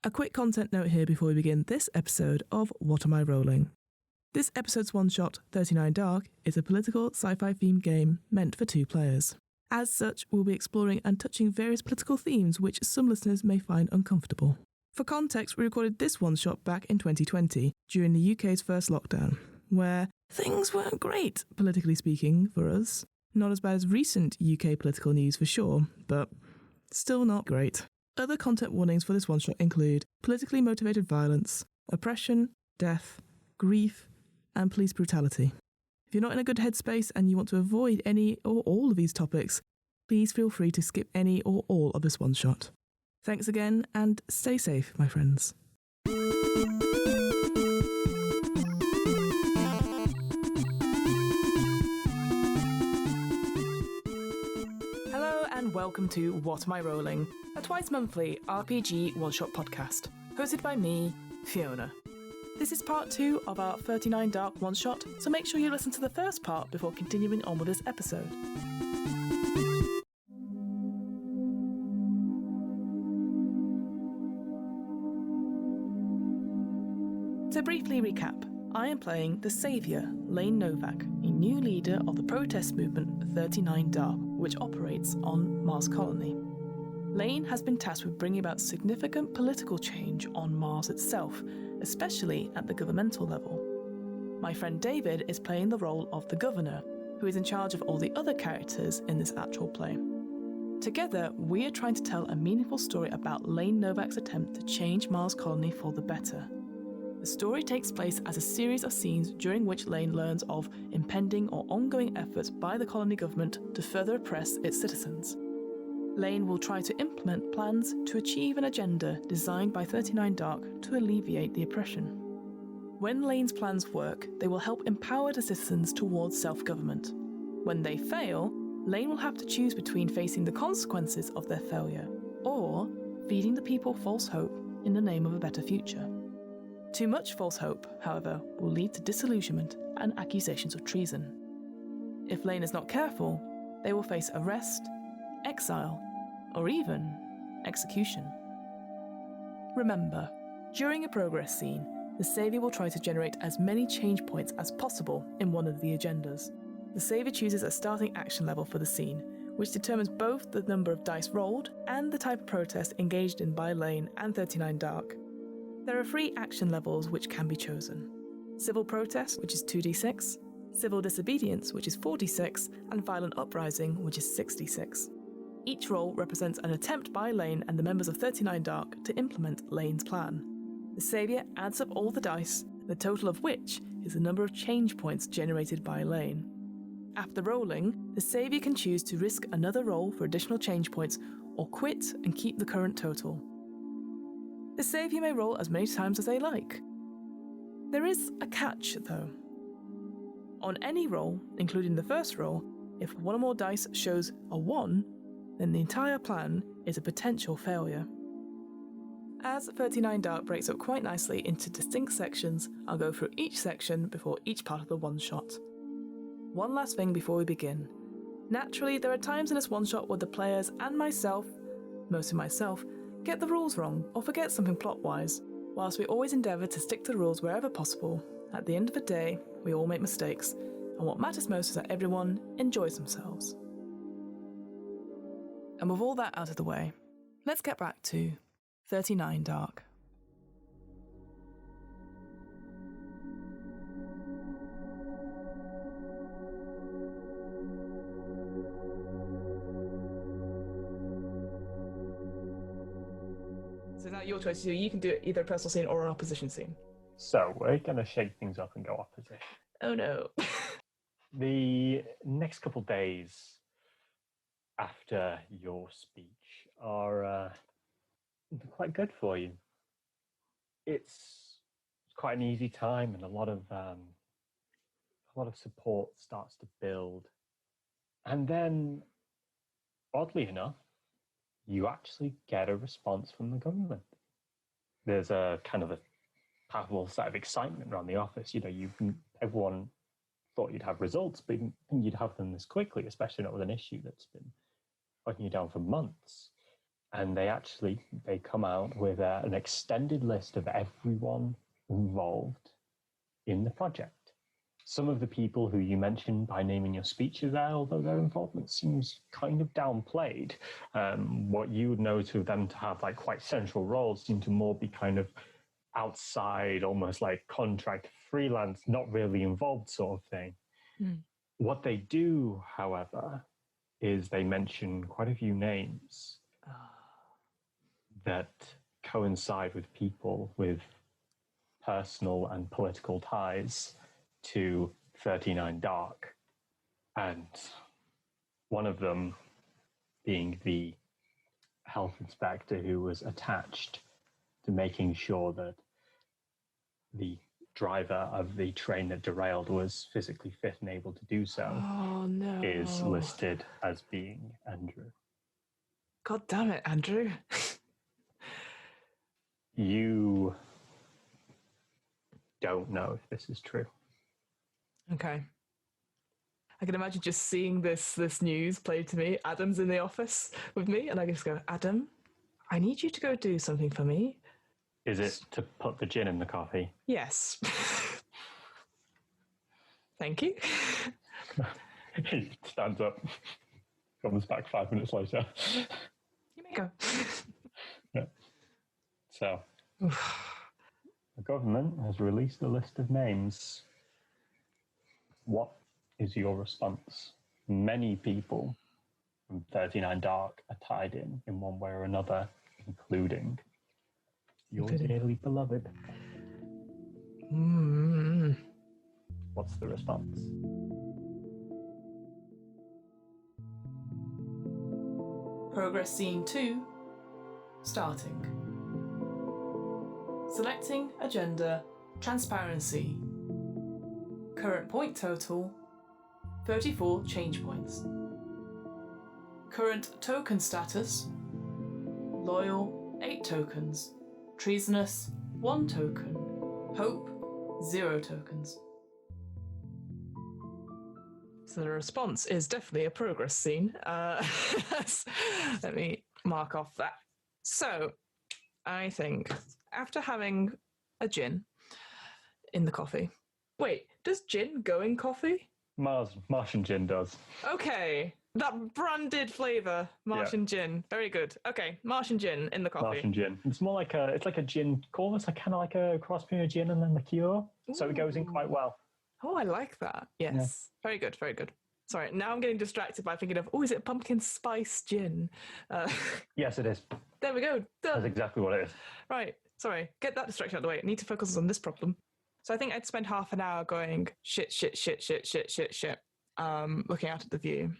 A quick content note here before we begin this episode of What Am I Rolling? This episode's one-shot, 39 Dark, is a political sci-fi themed game meant for 2 players. As such, we'll be exploring and touching various political themes which some listeners may find uncomfortable. For context, we recorded this one-shot back in 2020, during the UK's first lockdown, where things weren't great, politically speaking, for us. Not as bad as recent UK political news for sure, but still not great. Other content warnings for this one-shot include politically motivated violence, oppression, death, grief, and police brutality. If you're not in a good headspace and you want to avoid any or all of these topics, please feel free to skip any or all of this one-shot. Thanks again, and stay safe, my friends. Hello and welcome to What Am I Rolling, a twice-monthly RPG one-shot podcast, hosted by me, Fiona. This is part 2 of our 39 Dark one-shot, so make sure you listen to the first part before continuing on with this episode. To briefly recap, I am playing the saviour, Lane Novak, a new leader of the protest movement 39 Dark, which operates on Mars Colony. Lane has been tasked with bringing about significant political change on Mars itself, especially at the governmental level. My friend David is playing the role of the governor, who is in charge of all the other characters in this actual play. Together, we are trying to tell a meaningful story about Lane Novak's attempt to change Mars Colony for the better. The story takes place as a series of scenes during which Lane learns of impending or ongoing efforts by the colony government to further oppress its citizens. Lane will try to implement plans to achieve an agenda designed by 39 Dark to alleviate the oppression. When Lane's plans work, they will help empower the citizens towards self-government. When they fail, Lane will have to choose between facing the consequences of their failure or feeding the people false hope in the name of a better future. Too much false hope, however, will lead to disillusionment and accusations of treason. If Lane is not careful, they will face arrest, exile, or even execution. Remember, during a progress scene, the saviour will try to generate as many change points as possible in one of the agendas. The saviour chooses a starting action level for the scene, which determines both the number of dice rolled and the type of protest engaged in by Lane and 39 Dark. There are 3 action levels which can be chosen: civil protest, which is 2d6, civil disobedience, which is 4d6, and violent uprising, which is 6d6. Each roll represents an attempt by Lane and the members of 39 Dark to implement Lane's plan. The saviour adds up all the dice, the total of which is the number of change points generated by Lane. After rolling, the saviour can choose to risk another roll for additional change points or quit and keep the current total. The saviour may roll as many times as they like. There is a catch, though. On any roll, including the first roll, if one or more dice shows a 1, then the entire plan is a potential failure. As 39 Dark breaks up quite nicely into distinct sections, I'll go through each section before each part of the one-shot. One last thing before we begin. Naturally, there are times in this one-shot where the players and myself, mostly myself, get the rules wrong or forget something plot-wise. Whilst we always endeavour to stick to the rules wherever possible, at the end of the day, we all make mistakes, and what matters most is that everyone enjoys themselves. And with all that out of the way, let's get back to 39 Dark. So now your choice. You can do either a personal scene or an opposition scene. So we're going to shake things up and go opposite. Oh no. The next couple days after your speech are quite good for you. It's quite an easy time, and a lot of support starts to build. And then, oddly enough, you actually get a response from the government. There's a kind of a palpable sort of excitement around the office. Everyone thought you'd have results, but you'd have them this quickly, especially not with an issue that's been working you down for months. And they come out with an extended list of everyone involved in the project. Some of the people who you mentioned by name in your speech are there, although their involvement seems kind of downplayed. What you would know to them to have like quite central roles seem to more be kind of outside, almost like contract freelance, not really involved sort of thing. What they do, however, is they mention quite a few names that coincide with people with personal and political ties to 39 Dark. And one of them being the health inspector who was attached to making sure that the driver of the train that derailed was physically fit and able to do so, is listed as being Andrew. God damn it, Andrew. You don't know if this is true. Okay. I can imagine just seeing this news played to me. Adam's in the office with me, and I just go, Adam, I need you to go do something for me. Is it to put the gin in the coffee? Yes. Thank you. He stands up, comes back 5 minutes later. You may go. Yeah. So, the government has released a list of names. What is your response? Many people from 39 Dark are tied in one way or another, including your dearly beloved. What's the response? Progress scene 2, starting. Selecting agenda, transparency. Current point total, 34 change points. Current token status, loyal, 8 tokens. Treasonous, 1 token. Hope, 0 tokens. So the response is definitely a progress scene. Let me mark off that. So I think after having a gin in the coffee. Wait, does gin go in coffee? Martian gin does. Okay, that branded flavour, Martian gin. Very good. Okay, Martian gin in the coffee. Martian gin. It's more like a gin, almost like kind of like a cross between a gin and then liqueur. So it goes in quite well. Oh, I like that. Yes. Yeah. Very good, very good. Sorry, now I'm getting distracted by thinking of, is it pumpkin spice gin? Yes, it is. There we go. Done. That's exactly what it is. Right. Sorry. Get that distraction out of the way. I need to focus on this problem. So I think I'd spend half an hour going shit, looking out at the view.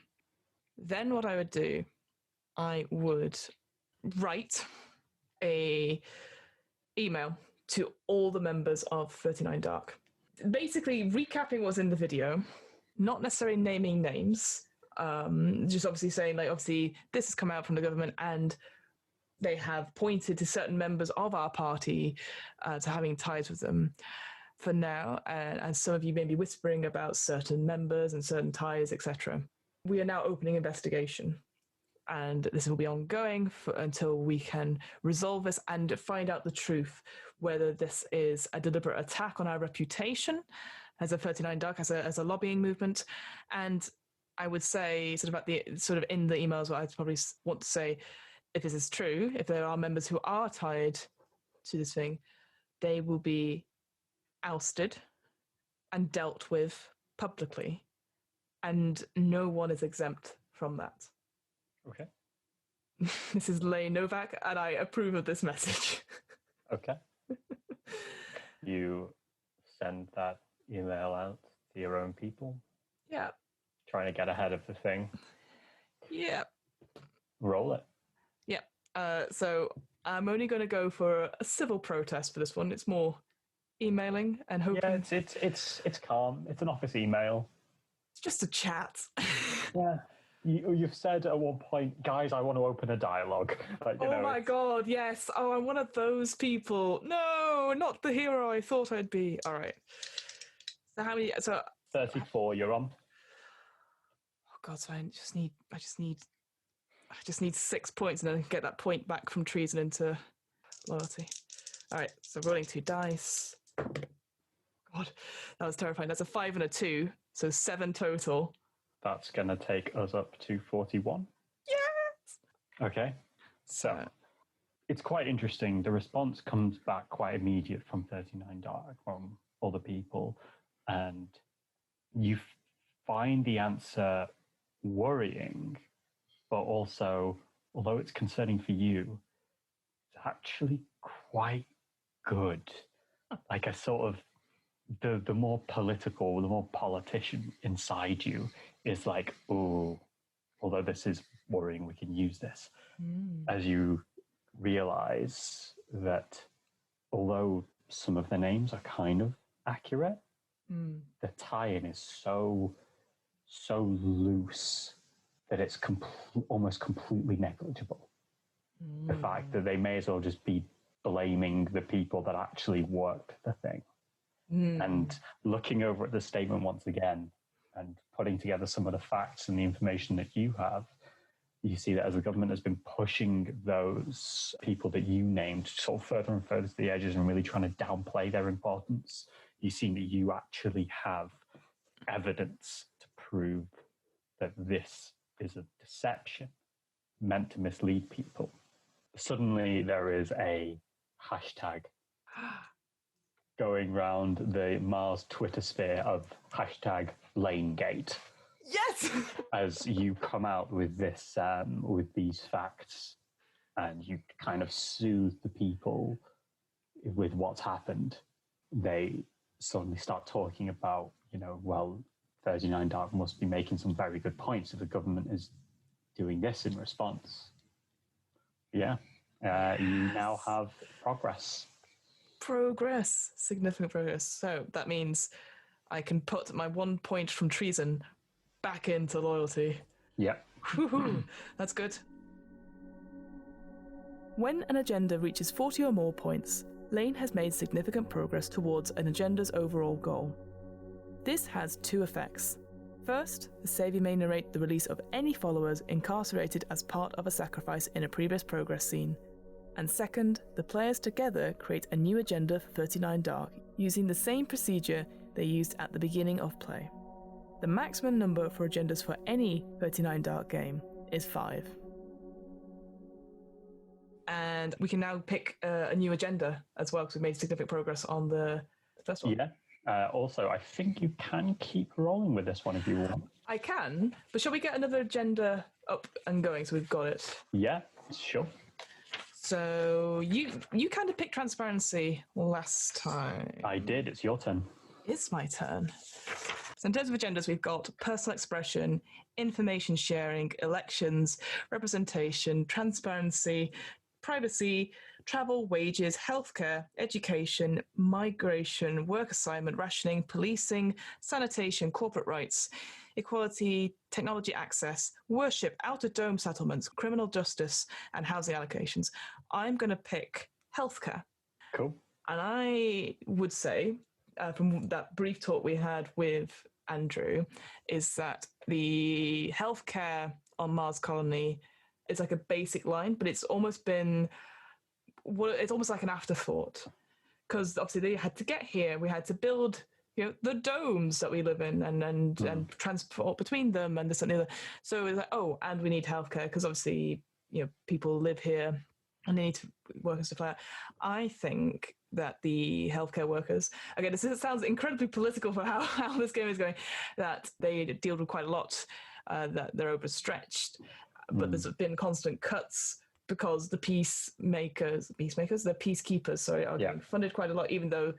Then what I would do, I would write a email to all the members of 39 Dark. Basically recapping what's in the video, not necessarily naming names, just obviously saying, like, obviously this has come out from the government and they have pointed to certain members of our party to having ties with them for now. And some of you may be whispering about certain members and certain ties, etc. We are now opening investigation. And this will be ongoing until we can resolve this and find out the truth, whether this is a deliberate attack on our reputation as a 39 Dark, as a lobbying movement. And I would say, in the emails, what I'd probably want to say, if this is true, if there are members who are tied to this thing, they will be ousted and dealt with publicly. And no one is exempt from that. Okay. This is Lane Novak, and I approve of this message. Okay. You send that email out to your own people? Yeah. Trying to get ahead of the thing? Yeah. Roll it. Yeah. So I'm only going to go for a civil protest for this one. It's more emailing and hoping. Yeah, it's calm. It's an office email. It's just a chat. Yeah. You've said at one point, guys, I want to open a dialogue. My God, yes. Oh, I'm one of those people. No, not the hero I thought I'd be. All right. So how many? So 34. You're on. Oh God. So I just need. I just need 6 points and then I can get that point back from treason into loyalty. All right, so rolling 2 dice. God, that was terrifying. That's a 5 and a 2, so 7 total. That's going to take us up to 41. Yes! Okay, so it's quite interesting. The response comes back quite immediate from 39 Dark, from other people, and you find the answer worrying, but also, although it's concerning for you, it's actually quite good. Like a sort of, the more political, the more politician inside you is like, oh, although this is worrying, we can use this. As you realize that although some of the names are kind of accurate, the tie-in is so loose that it's almost completely negligible. The fact that they may as well just be blaming the people that actually worked the thing. And looking over at the statement once again and putting together some of the facts and the information that you have, you see that as the government has been pushing those people that you named sort of further and further to the edges and really trying to downplay their importance, you see that you actually have evidence to prove that this is a deception meant to mislead people. Suddenly there is a hashtag going round the Mars Twitter sphere of hashtag Lanegate. Yes! As you come out with this, with these facts, and you kind of soothe the people with what's happened, they suddenly start talking about, well, 39 Dark must be making some very good points if the government is doing this in response. Yeah, you now have progress. Significant progress. So that means I can put my 1 point from treason back into loyalty. Yep. Woohoo! That's good. When an agenda reaches 40 or more points, Lane has made significant progress towards an agenda's overall goal. This has 2 effects. First, the saviour may narrate the release of any followers incarcerated as part of a sacrifice in a previous progress scene. And second, the players together create a new agenda for 39 Dark using the same procedure they used at the beginning of play. The maximum number for agendas for any 39 Dark game is 5. And we can now pick a new agenda as well because we've made significant progress on the first one. Yeah. Also, I think you can keep rolling with this one if you want. I can, but shall we get another agenda up and going so we've got it? Yeah, sure. So you kind of picked transparency last time. I did. It's your turn. It's my turn. So in terms of agendas, we've got personal expression, information sharing, elections, representation, transparency, privacy, travel, wages, healthcare, education, migration, work assignment, rationing, policing, sanitation, corporate rights, equality, technology access, worship, outer dome settlements, criminal justice, and housing allocations. I'm going to pick healthcare. Cool. And I would say, from that brief talk we had with Andrew, is that the healthcare on Mars Colony is like a basic line, but it's almost been, it's almost like an afterthought. Because obviously they had to get here, we had to build the domes that we live in and transport between them and this and the other. So it's like, oh, and we need healthcare because obviously, people live here and they need to work and stuff like that. I think that the healthcare workers, again, this sounds incredibly political for how this game is going, that they deal with quite a lot, that they're overstretched, but there's been constant cuts because the peacekeepers, are getting funded quite a lot, even though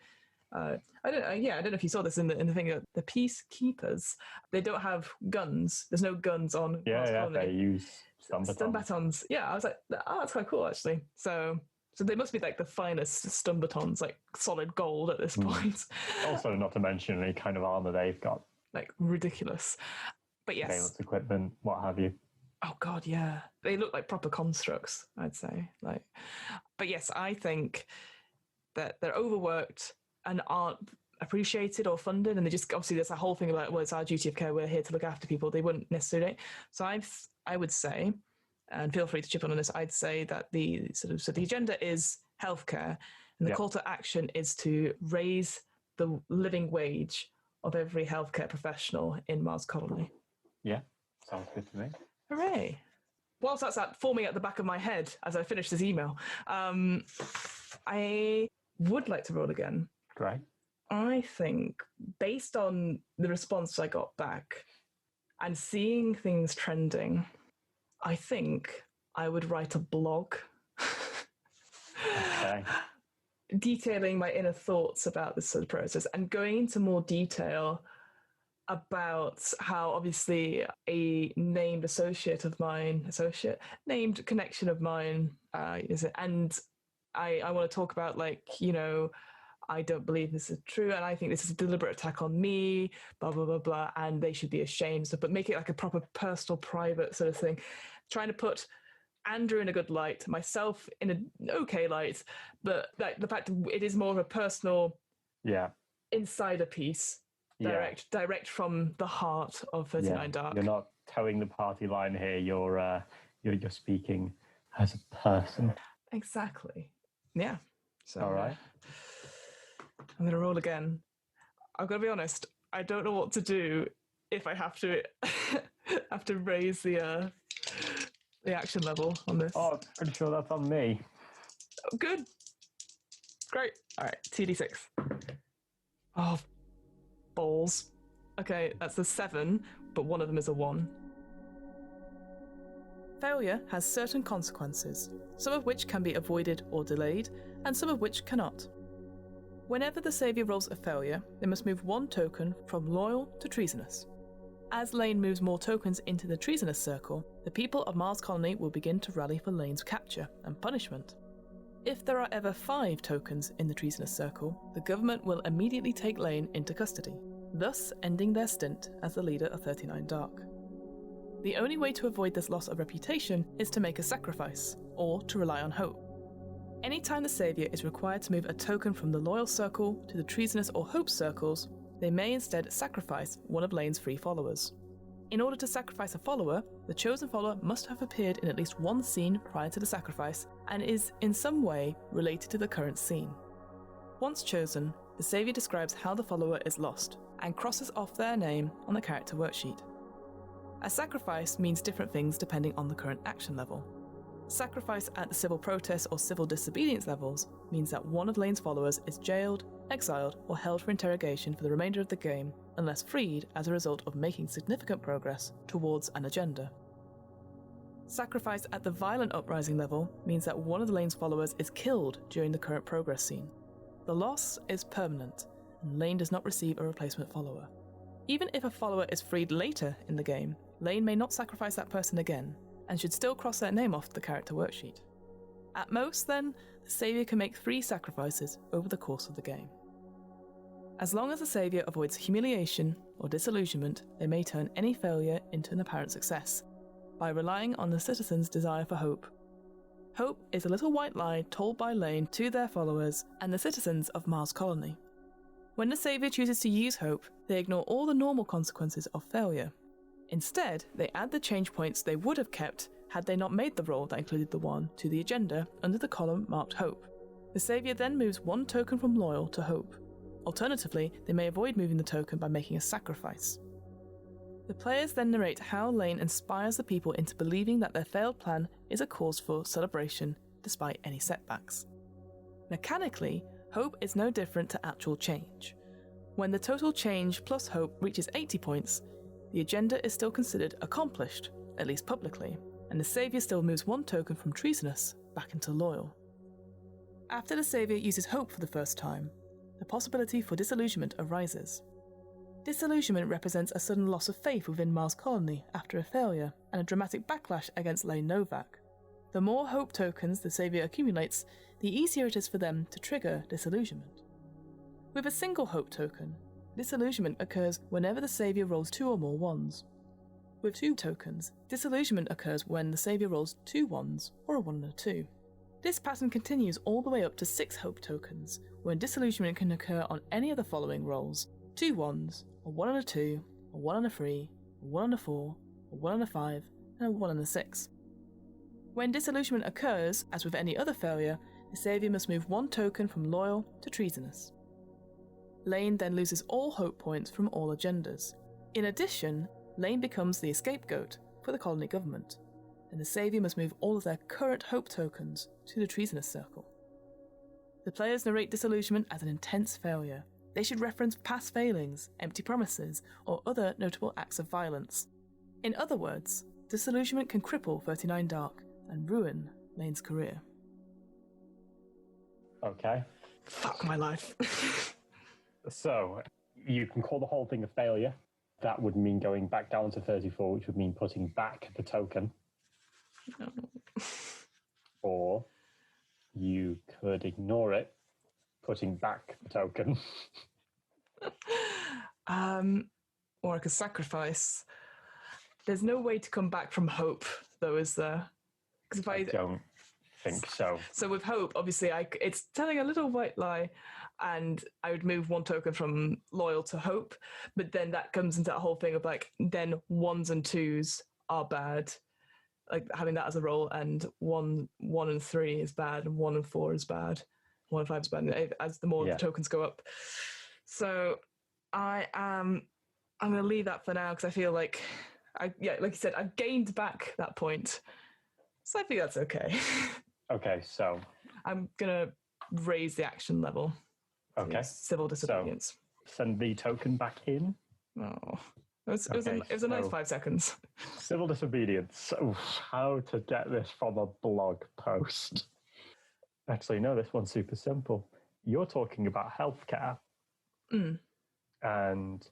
I don't know if you saw this in the thing. The peacekeepers, they don't have guns. There's no guns on. Yeah, they use stun batons. Yeah, I was like, oh, that's quite cool actually. So they must be like the finest stun batons, like solid gold at this point. Also, not to mention any kind of armor they've got, like ridiculous. But yes, surveillance equipment, what have you. Oh God, yeah, they look like proper constructs, I'd say. But yes, I think that they're overworked and aren't appreciated or funded, and they just obviously there's a whole thing about, well, it's our duty of care, we're here to look after people. They wouldn't necessarily. So I would say and feel free to chip in on this, I'd say that the agenda is healthcare, and the call to action is to raise the living wage of every healthcare professional in Mars Colony. Yeah, sounds good to me. Hooray! Whilst that's forming at the back of my head as I finish this email, I would like to roll again. Great. I think, based on the response I got back and seeing things trending, I think I would write a blog detailing my inner thoughts about this sort of process and going into more detail about how obviously a named named connection of mine, and I want to talk about, I don't believe this is true, and I think this is a deliberate attack on me, blah, blah, blah, blah, and they should be ashamed. But make it like a proper personal, private sort of thing. Trying to put Andrew in a good light, myself in an okay light, but the fact that it is more of a personal insider piece, direct from the heart of 39 Dark. You're not towing the party line here, you're speaking as a person. Exactly. Yeah. So, all right. I'm going to roll again. I've got to be honest, I don't know what to do if I have to raise the action level on this. Oh, I'm pretty sure that's on me. Oh, good. Great. All right, 2d6. Oh, balls. Okay, that's a 7, but one of them is a 1. Failure has certain consequences, some of which can be avoided or delayed, and some of which cannot. Whenever the Saviour rolls a failure, they must move 1 token from loyal to treasonous. As Lane moves more tokens into the treasonous circle, the people of Mars Colony will begin to rally for Lane's capture and punishment. If there are ever 5 tokens in the treasonous circle, the government will immediately take Lane into custody, thus ending their stint as the leader of 39 Dark. The only way to avoid this loss of reputation is to make a sacrifice, or to rely on hope. Anytime the Saviour is required to move a token from the Loyal Circle to the Treasonous or Hope Circles, they may instead sacrifice one of Lane's 3 followers. In order to sacrifice a follower, the chosen follower must have appeared in at least one scene prior to the sacrifice and is in some way related to the current scene. Once chosen, the Saviour describes how the follower is lost and crosses off their name on the character worksheet. A sacrifice means different things depending on the current action level. Sacrifice at the civil protest or civil disobedience levels means that one of Lane's followers is jailed, exiled, or held for interrogation for the remainder of the game, unless freed as a result of making significant progress towards an agenda. Sacrifice at the violent uprising level means that one of Lane's followers is killed during the current progress scene. The loss is permanent, and Lane does not receive a replacement follower. Even if a follower is freed later in the game, Lane may not sacrifice that person again, and should still cross their name off the character worksheet. At most, then, the Saviour can make 3 sacrifices over the course of the game. As long as the Saviour avoids humiliation or disillusionment, they may turn any failure into an apparent success, by relying on the citizens' desire for hope. Hope is a little white lie told by Lane to their followers and the citizens of Mars Colony. When the Saviour chooses to use hope, they ignore all the normal consequences of failure. Instead, they add the change points they would have kept had they not made the roll that included the 1 to the agenda under the column marked Hope. The Saviour then moves 1 token from Loyal to Hope. Alternatively, they may avoid moving the token by making a sacrifice. The players then narrate how Lane inspires the people into believing that their failed plan is a cause for celebration despite any setbacks. Mechanically, Hope is no different to actual change. When the total change plus Hope reaches 80 points, the agenda is still considered accomplished, at least publicly, and the Saviour still moves 1 token from Treasonous back into Loyal. After the Saviour uses Hope for the first time, the possibility for Disillusionment arises. Disillusionment represents a sudden loss of faith within Mars Colony after a failure, and a dramatic backlash against Lane Novak. The more Hope tokens the Saviour accumulates, the easier it is for them to trigger Disillusionment. With a single Hope token, Disillusionment occurs whenever the Saviour rolls 2 or more 1s. With 2 tokens, Disillusionment occurs when the Saviour rolls 2 1s or a 1 and a 2. This pattern continues all the way up to 6 Hope tokens, when Disillusionment can occur on any of the following rolls: 2 1s, a 1 and a 2, a 1 and a 3, a 1 and a 4, a 1 and a 5, and a 1 and a 6. When disillusionment occurs, as with any other failure, the saviour must move 1 token from loyal to treasonous. Lane then loses all hope points from all agendas. In addition, Lane becomes the scapegoat for the colony government, and the saviour must move all of their current hope tokens to the treasonous circle. The players narrate disillusionment as an intense failure. They should reference past failings, empty promises, or other notable acts of violence. In other words, disillusionment can cripple 39 Dark and ruin Lane's career. Okay. Fuck my life. So, you can call the whole thing a failure. That would mean going back down to 34, which would mean putting back the token. No. Or you could ignore it, putting back the token. Or I could sacrifice. There's no way to come back from hope, though, is there? Because if I don't think so. So with hope, obviously, it's telling a little white lie, and I would move 1 token from loyal to hope, but then that comes into that whole thing of like, then 1s and 2s are bad, like having that as a role, and 1 and 3 is bad, and 1 and 4 is bad, 1 and 5 is bad, and as the more the tokens go up. So I'm going to leave that for now because I feel like, like you said, I've gained back that point. So I think that's okay. Okay, so I'm going to raise the action level. Okay. Civil disobedience. So send the token back in. Oh. It was a nice 5 seconds. Civil disobedience. Oof, how to get this from a blog post. Actually, no, this one's super simple. You're talking about healthcare. And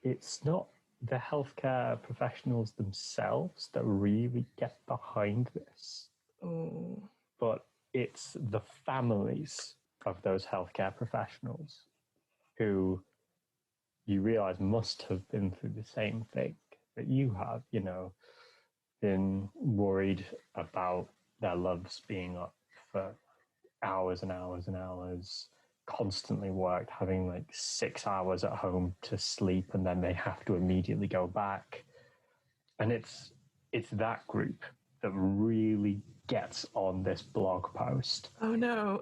it's not the healthcare professionals themselves that really get behind this. Oh. But it's the families of those healthcare professionals who you realize must have been through the same thing that you have, been worried about their loves being up for hours and hours and hours, constantly worked, having like 6 hours at home to sleep, and then they have to immediately go back. And it's that group that really gets on this blog post. Oh no.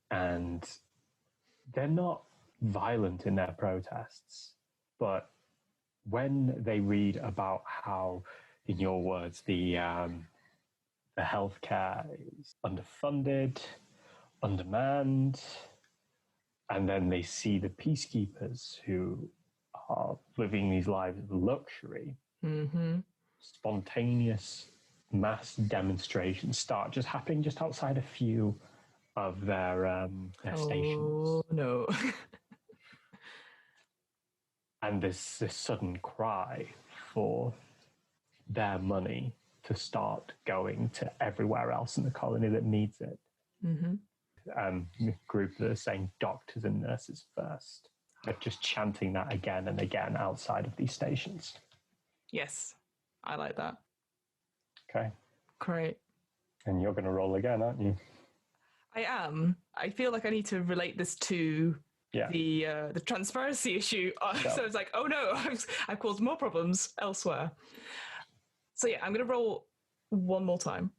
And they're not violent in their protests, but when they read about how, in your words, the healthcare is underfunded, undermanned, and then they see the peacekeepers who are living these lives of luxury, spontaneous mass demonstrations start just happening just outside a few of their stations. Oh no. And there's this sudden cry for their money to start going to everywhere else in the colony that needs it. The group that are saying doctors and nurses first. They're just chanting that again and again outside of these stations. Yes, I like that. Okay. Great. And you're going to roll again, aren't you? I am. I feel like I need to relate this to the transparency issue. So it's like, oh no, I've caused more problems elsewhere. So yeah, I'm going to roll 1 more time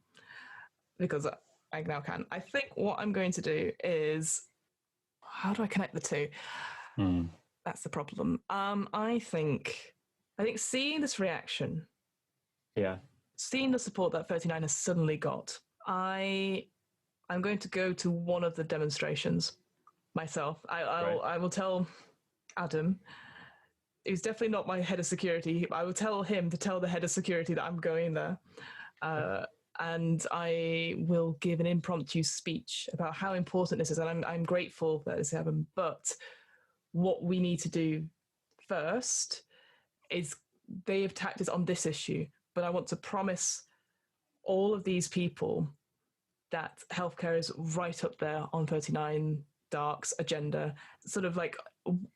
because I now can. I think what I'm going to do is, how do I connect the two? That's the problem. I think seeing this reaction, seeing the support that 39 has suddenly got, I'm going to go to one of the demonstrations myself. I will tell Adam, who's definitely not my head of security. I will tell him to tell the head of security that I'm going there. And I will give an impromptu speech about how important this is. And I'm grateful that this happened. But what we need to do first is they have tactics on this issue. But I want to promise all of these people that healthcare is right up there on 39 Dark's agenda. Sort of like,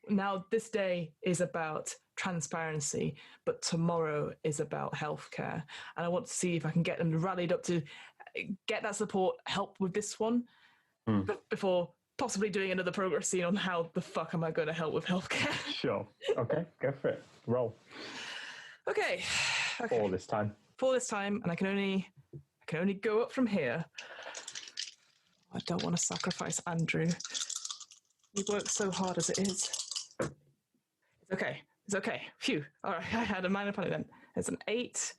now this day is about transparency, but tomorrow is about healthcare. And I want to see if I can get them rallied up to get that support, help with this one, before possibly doing another progress scene on how the fuck am I going to help with healthcare. Sure. Okay, go for it. Roll. Okay. For this time. For this time, and I can can only go up from here. I don't want to sacrifice Andrew. He works so hard as it is. It's okay. It's okay. Phew. All right, I had a minor panic then. It's an 8,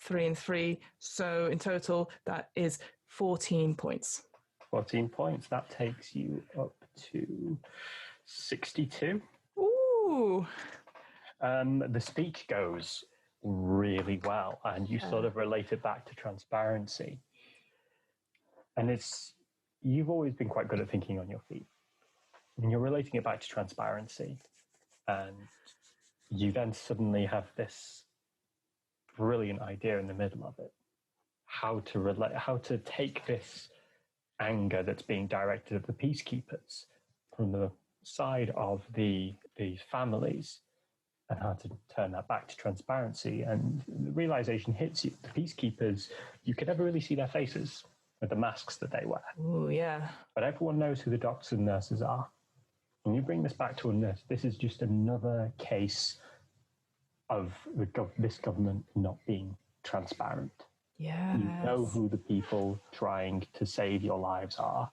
3 and 3. So in total, that is 14 points. 14 points. That takes you up to 62. Ooh. The speech goes really well, and you sort of relate it back to transparency. And you've always been quite good at thinking on your feet. And you're relating it back to transparency. And you then suddenly have this brilliant idea in the middle of it. How to take this anger that's being directed at the peacekeepers from the side of the families, and how to turn that back to transparency. And the realization hits you. The peacekeepers, you can never really see their faces with the masks that they wear. Oh, yeah. But everyone knows who the doctors and nurses are. When you bring this back to a nurse, this is just another case of this government not being transparent. Yeah. You know who the people trying to save your lives are,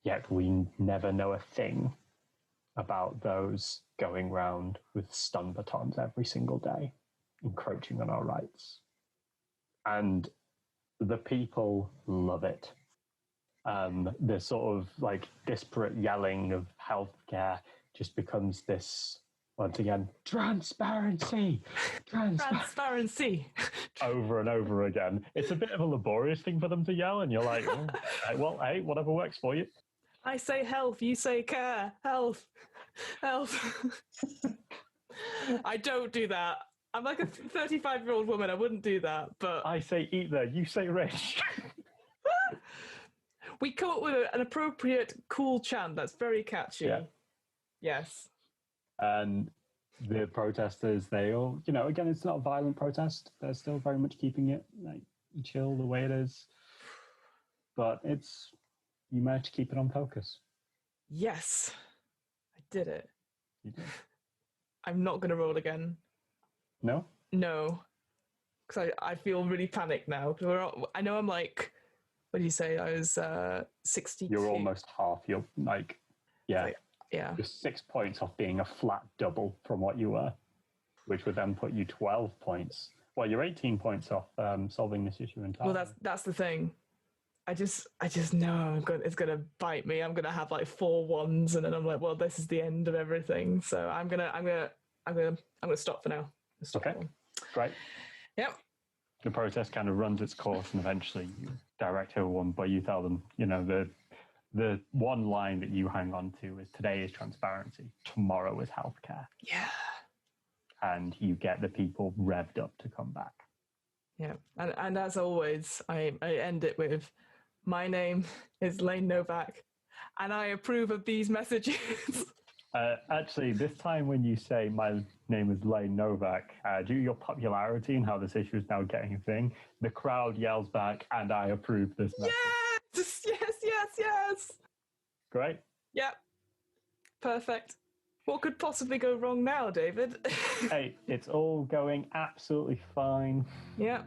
yet we never know a thing about those going round with stun batons every single day, encroaching on our rights. And the people love it. The sort of like disparate yelling of healthcare just becomes this, once again, transparency over and over again. It's a bit of a laborious thing for them to yell, and you're like, oh, well, hey, whatever works for you. I say health, you say care. Health. I don't do that. I'm like a 35-year-old woman. I wouldn't do that, but I say eat there, you say rich. we come up with an appropriate, cool chant that's very catchy. Yeah. Yes. And the protesters, they all, again, it's not a violent protest. They're still very much keeping it like chill the way it is. But you managed to keep it on focus. Yes. I did it. You did. I'm not going to roll again. No? No. Because I feel really panicked now. I know I'm like, what do you say? I was 62. You're almost half. You're like, yeah. Yeah. You're 6 points off being a flat double from what you were, which would then put you 12 points. Well, you're 18 points off solving this issue entirely. Well, that's the thing. I just know it's gonna bite me. I'm gonna have like 4 ones, and then I'm like, well, this is the end of everything. So I'm gonna stop for now. Okay, great. Yep. The protest kind of runs its course, and eventually you direct everyone, but you tell them, the one line that you hang on to is today is transparency, tomorrow is healthcare. Yeah. And you get the people revved up to come back. Yeah, and as always, I end it with, my name is Lane Novak, and I approve of these messages. Actually, this time when you say my name is Lane Novak, due to your popularity and how this issue is now getting a thing, the crowd yells back, and I approve this message. Yes! Great. Yep. Perfect. What could possibly go wrong now, David? Hey, it's all going absolutely fine. Yeah.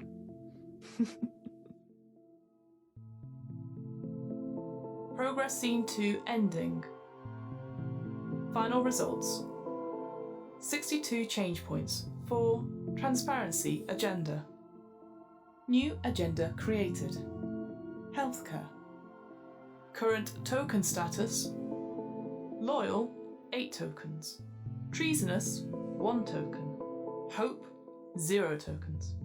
Progress scene 2 ending. Final results. 62 change points for transparency agenda. New agenda created. Healthcare. Current token status. Loyal, 8 tokens. Treasonous, 1 token. Hope, 0 tokens.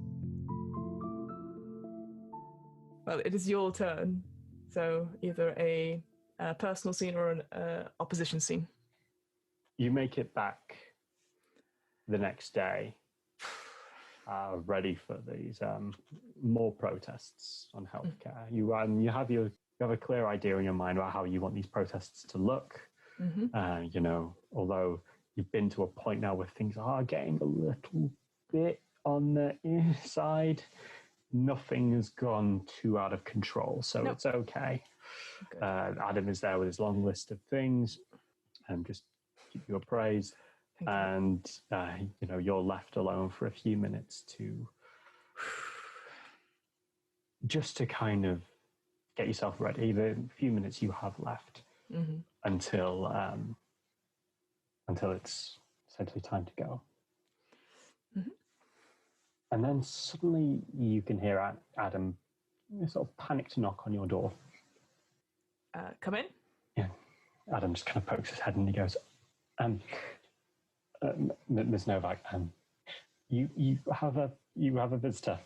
Well, it is your turn. So either a personal scene or an opposition scene. You make it back the next day, ready for these more protests on healthcare. You have a clear idea in your mind about how you want these protests to look. Mm-hmm. Although you've been to a point now where things are getting a little bit on the inside, nothing has gone too out of control, so It's okay. Adam is there with his long list of things, and just keep you appraised. And you're left alone for a few minutes to just to kind of get yourself ready, the few minutes you have left until it's essentially time to go. And then suddenly you can hear Adam sort of panicked knock on your door. Come in. Yeah. Adam just kind of pokes his head and he goes, Ms. Novak, you have a visitor.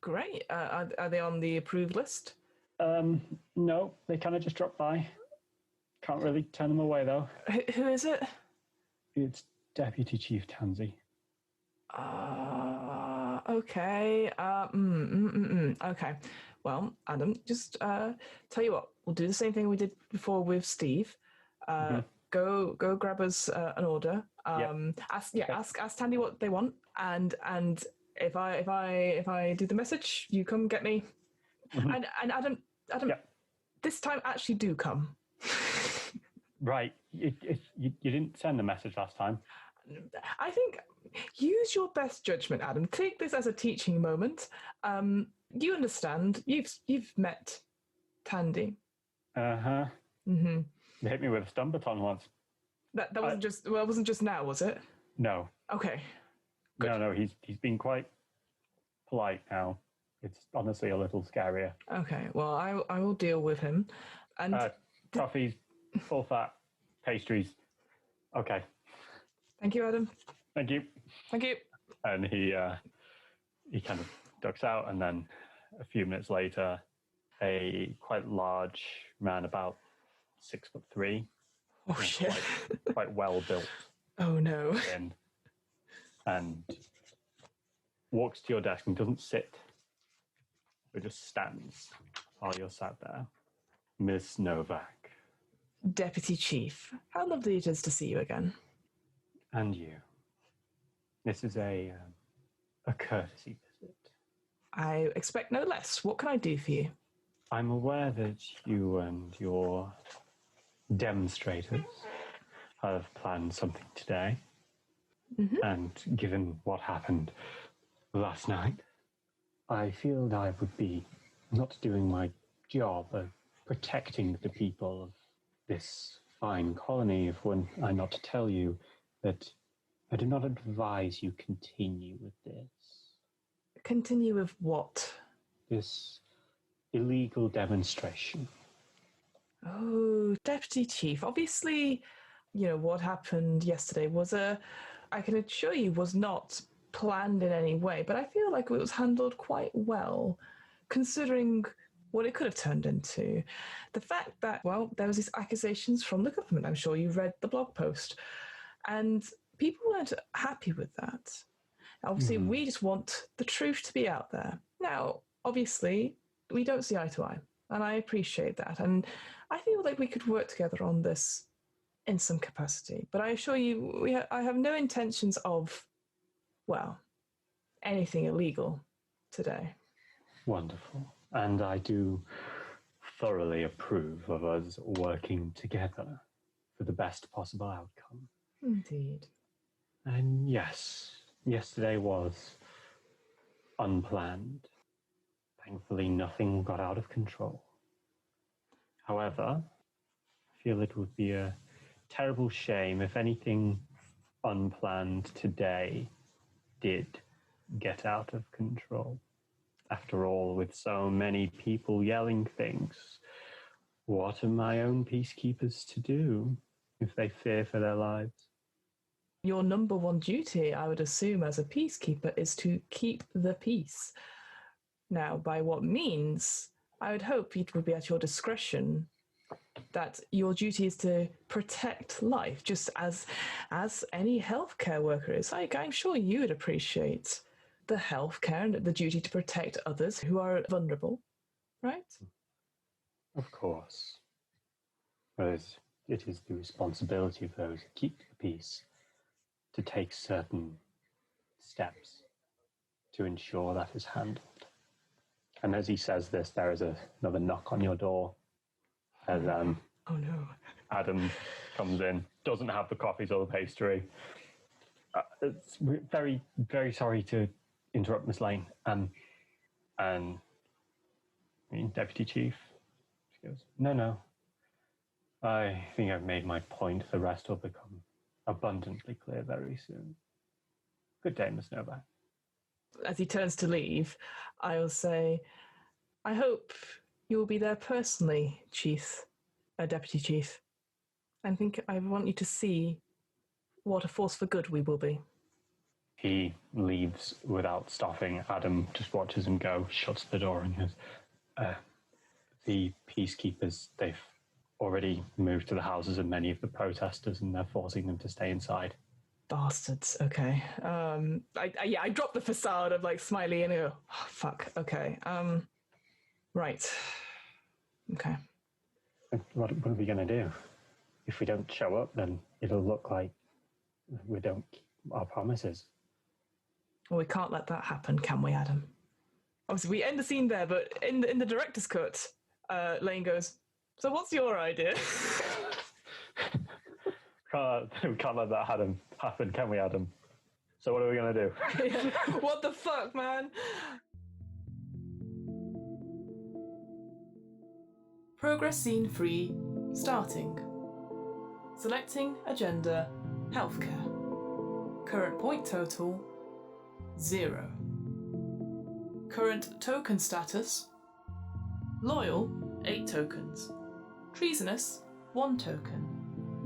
Great. Are they on the approved list? No, they kind of just dropped by. Can't really turn them away though. Who is it? It's Deputy Chief Tansy. Okay. Okay. Well, Adam, just tell you what, we'll do the same thing we did before with Steve. Go grab us an order. Ask Tandy what they want, and if I do the message, you come get me. And Adam, this time actually do come. Right. You didn't send the message last time. I think use your best judgment, Adam. Take this as a teaching moment. You understand. You've met Tandy. They hit me with a stun baton once. That wasn't just now, was it? No. Okay. Good. No. He's been quite polite now. It's honestly a little scarier. Okay. Well, I will deal with him. And coffees, full fat, pastries. Okay. Thank you, Adam. Thank you. Thank you. And he kind of ducks out, and then a few minutes later, a quite large man, about 6'3". Oh shit! Quite well built. Oh no! And walks to your desk and doesn't sit, but just stands while you're sat there. Miss Novak. Deputy Chief, how lovely it is to see you again. And you. This is a courtesy visit. I expect no less. What can I do for you? I'm aware that you and your demonstrators have planned something today. And given what happened last night, I feel that I would be not doing my job of protecting the people of this fine colony if I not to tell you that I do not advise you continue with this. Continue with what? This illegal demonstration. Oh, Deputy Chief, obviously, what happened yesterday I can assure you, was not planned in any way, but I feel like it was handled quite well, considering what it could have turned into. The fact that, there was these accusations from the government. I'm sure you read the blog post. And people weren't happy with that. Obviously, we just want the truth to be out there. Now, obviously, we don't see eye to eye, and I appreciate that. And I feel like we could work together on this in some capacity. But I assure you, I have no intentions of, anything illegal today. Wonderful. And I do thoroughly approve of us working together for the best possible outcome. Indeed. And yes, yesterday was unplanned. Thankfully, nothing got out of control. However, I feel it would be a terrible shame if anything unplanned today did get out of control. After all, with so many people yelling things, what are my own peacekeepers to do if they fear for their lives? Your number one duty, I would assume, as a peacekeeper, is to keep the peace. Now, by what means, I would hope it would be at your discretion that your duty is to protect life, just as any healthcare worker is. I'm sure you would appreciate the healthcare and the duty to protect others who are vulnerable, right? Of course. Whereas it is the responsibility of those who keep the peace to take certain steps to ensure that is handled. And as he says this, there is another knock on your door as oh no, Adam comes in, doesn't have the coffees or the pastry. It's very, very sorry to interrupt, Miss Lane. And Deputy Chief, she goes, no. I think I've made my point. The rest will become abundantly clear very soon. Good day, Miss Novak. As he turns to leave, I will say, I hope you will be there personally, Deputy Chief. I want you to see what a force for good we will be. He leaves without stopping. Adam just watches him go, shuts the door, and goes, the peacekeepers, they've already moved to the houses of many of the protesters, and they're forcing them to stay inside. Bastards. Okay. I drop the facade of like smiley and I go, oh, fuck. Okay. Right. Okay. What are we going to do? If we don't show up, then it'll look like we don't keep our promises. Well, we can't let that happen, can we, Adam? Obviously, we end the scene there, but in the director's cut, Lane goes, so what's your idea? We can't let that happen, can we, Adam? So what are we going to do? Yeah. What the fuck, man? Progress scene 3, starting. Selecting agenda, healthcare. Current point total, 0. Current token status, loyal, 8 tokens. Treasonous, 1 token.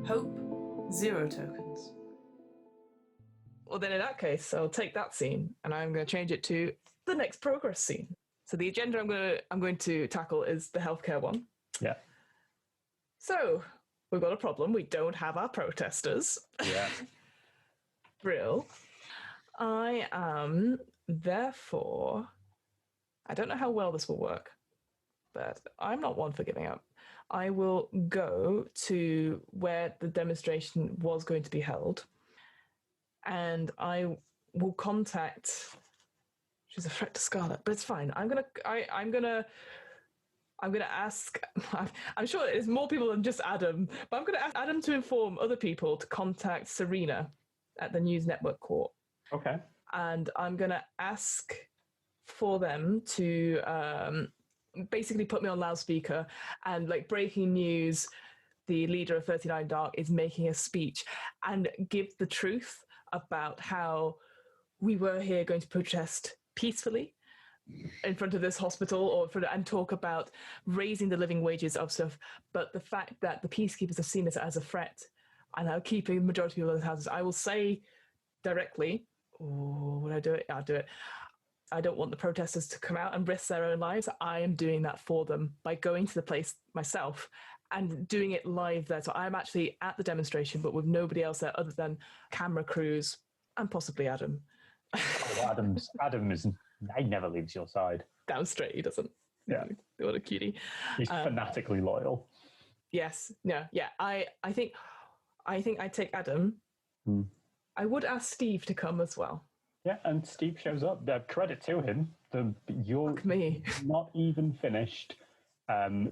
Hope, 0 tokens. Well, then in that case, I'll take that scene and I'm going to change it to the next progress scene. So the agenda I'm going to tackle is the healthcare one. Yeah. So we've got a problem. We don't have our protesters. Yeah. Brill. I am, therefore, I don't know how well this will work, but I'm not one for giving up. I will go to where the demonstration was going to be held, and I will contact. She's a threat to Scarlet, but it's fine. I'm gonna ask. I'm sure there's more people than just Adam, but I'm gonna ask Adam to inform other people to contact Serena at the News Network Court. Okay. And I'm gonna ask for them to basically put me on loudspeaker and like breaking news, the leader of 39 Dark is making a speech and give the truth about how we were here going to protest peacefully in front of this hospital and talk about raising the living wages of stuff, but the fact that the peacekeepers have seen this as a threat and are keeping the majority of people in the houses. I will say directly, would I do it? I'll do it. I don't want the protesters to come out and risk their own lives. I am doing that for them by going to the place myself and doing it live there. So I'm actually at the demonstration, but with nobody else there other than camera crews and possibly Adam. Oh, he never leaves your side. Damn straight, he doesn't. Yeah. What a cutie. He's fanatically loyal. Yes. No. Yeah. I think I take Adam. I would ask Steve to come as well. Yeah, and Steve shows up. Credit to him. You're not even finished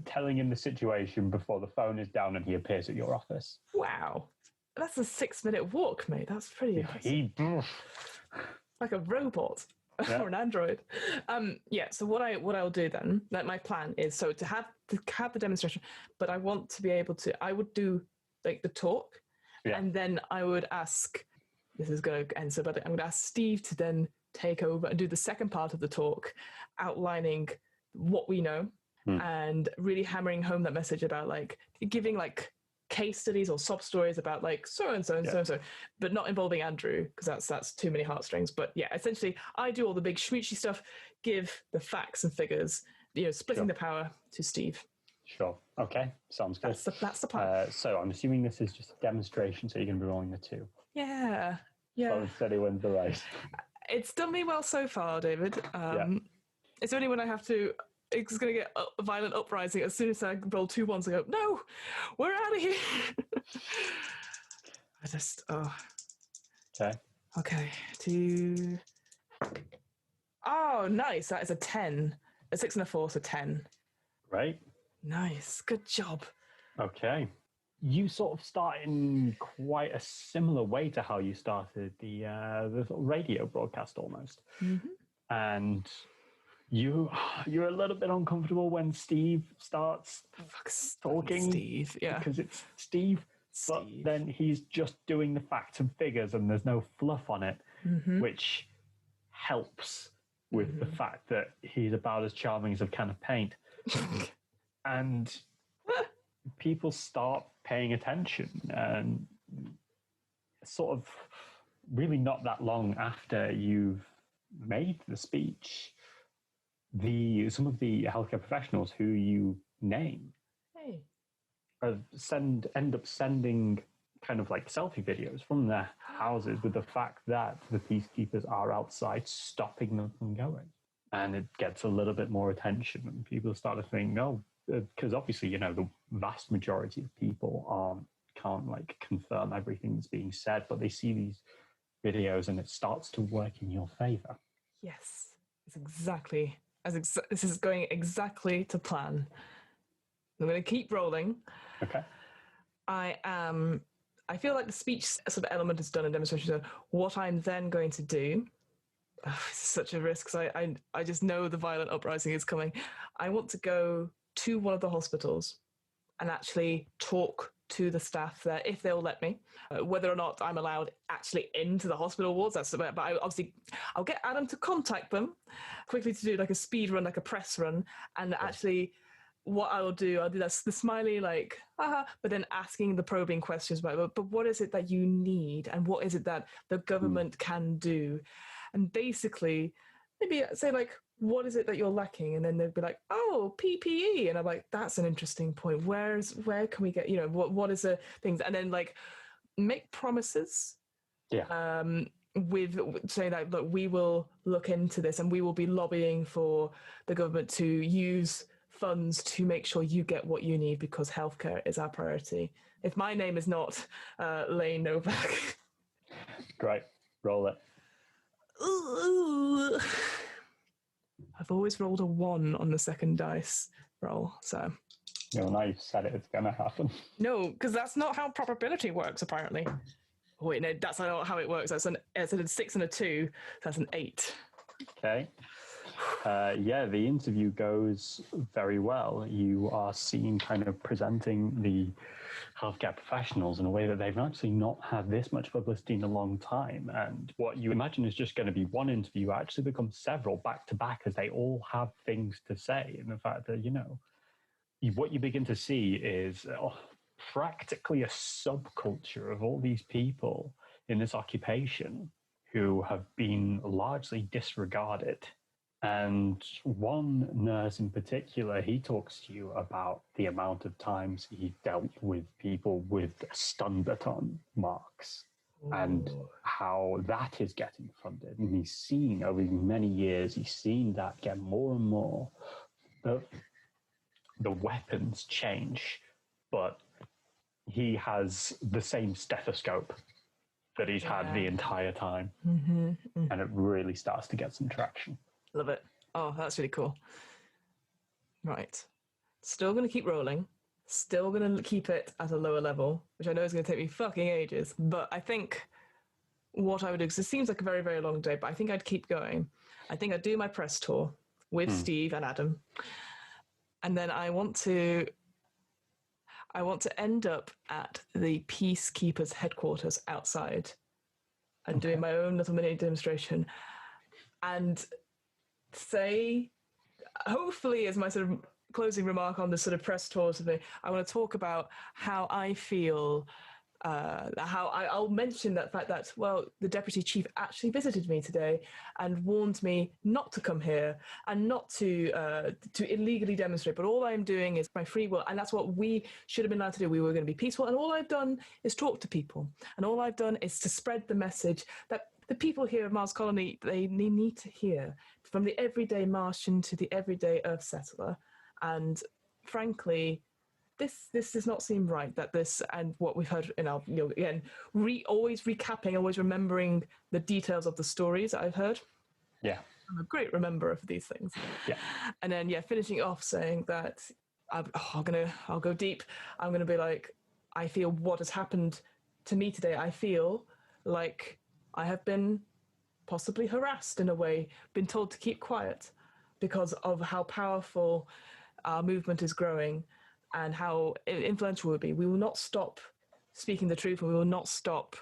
telling him the situation before the phone is down and he appears at your office. Wow. That's a 6-minute walk, mate. That's pretty impressive. Like a robot. Yeah. Or an android. So what I'll do then, like my plan is to have the demonstration, but I want to be able to, I would do like the talk, and then I would ask, this is going to end, but I'm going to ask Steve to then take over and do the second part of the talk, outlining what we know and really hammering home that message about like giving like case studies or sob stories about like so and so and so and so, but not involving Andrew because that's too many heartstrings. But yeah, essentially I do all the big schmoochy stuff, give the facts and figures, splitting the power to Steve. Sure. Okay. Sounds good. That's the plan. So I'm assuming this is just a demonstration, so you're going to be rolling the 2. Yeah. So steady wins the race. It's done me well so far, David. It's only when I have to. It's going to get a violent uprising as soon as I roll 2 ones. I go, no, we're out of here. Okay. 2. Oh, nice. That is a 10. A 6 and a 4, so 10. Right. Nice. Good job. Okay. You sort of start in quite a similar way to how you started the sort of radio broadcast almost. Mm-hmm. And you're a little bit uncomfortable when Steve starts talking, Steve, yeah, because it's Steve, but then he's just doing the facts and figures, and there's no fluff on it, which helps with the fact that he's about as charming as a can of paint, and people start paying attention, and sort of really not that long after you've made the speech, some of the healthcare professionals who you name end up sending kind of like selfie videos from their houses with the fact that the peacekeepers are outside stopping them from going. And it gets a little bit more attention, and people start to think, no, because obviously, the vast majority of people can't like confirm everything that's being said, but they see these videos and it starts to work in your favor. Yes, it's exactly this is going exactly to plan. I'm going to keep rolling. Okay. I feel like the speech sort of element is done and demonstration is done. What I'm then going to do, it's such a risk because I just know the violent uprising is coming. I want to go to one of the hospitals and actually talk to the staff there, if they'll let me. Whether or not I'm allowed actually into the hospital wards, that's about. But I'll get Adam to contact them quickly to do like a speed run, like a press run, and actually. What I'll do that the smiley like, but then asking the probing questions about, but what is it that you need, and what is it that the government can do, and basically maybe say like, what is it that you're lacking, and then they'd be like, oh, PPE, and I'm like, that's an interesting point. Where can we get, what is the things, and then like make promises. Yeah. With saying that, look, we will look into this, and we will be lobbying for the government to use funds to make sure you get what you need, because healthcare is our priority. If my name is not Lane Novak. Great. Roll it. Ooh. I've always rolled a 1 on the second dice roll, so. No, now you've said it, it's going to happen. No, because that's not how probability works, apparently. Oh, wait, no, that's not how it works. It's a 6 and a 2, that's an 8. Okay. The interview goes very well. You are seen kind of presenting the healthcare professionals in a way that they've actually not had this much publicity in a long time. And what you imagine is just going to be one interview actually becomes several back to back, as they all have things to say. And the fact that, what you begin to see is practically a subculture of all these people in this occupation who have been largely disregarded. And one nurse in particular, he talks to you about the amount of times he dealt with people with stun baton marks. Ooh. And how that is getting funded. And he's seen over many years, he's seen that get more and more. The weapons change, but he has the same stethoscope that he's had the entire time. And it really starts to get some traction. Love it. Oh, that's really cool. Right. Still going to keep rolling. Still going to keep it at a lower level, which I know is going to take me fucking ages. But I think what I would do, because it seems like a very, very long day, but I think I'd keep going. I think I'd do my press tour with Steve and Adam. And then I want to end up at the Peacekeepers headquarters outside and doing my own little mini demonstration. And say, hopefully as my sort of closing remark on this sort of press tour or something, I want to talk about how I feel, I'll mention that fact that, well, the deputy chief actually visited me today and warned me not to come here and not to illegally demonstrate, but all I'm doing is my free will, and that's what we should have been allowed to do. We were going to be peaceful, and all I've done is talk to people, and all I've done is to spread the message that the people here of Mars Colony, they need to hear, from the everyday Martian to the everyday Earth settler. And frankly, this does not seem right, that this, and what we've heard in our, again, always recapping, always remembering the details of the stories that I've heard. Yeah. I'm a great rememberer of these things. Yeah. And then, finishing off saying that I'll go deep. I'm going to be like, I feel what has happened to me today. I feel like I have been possibly harassed in a way, been told to keep quiet, because of how powerful our movement is growing and how influential we'll be. We will not stop speaking the truth, and we will not stop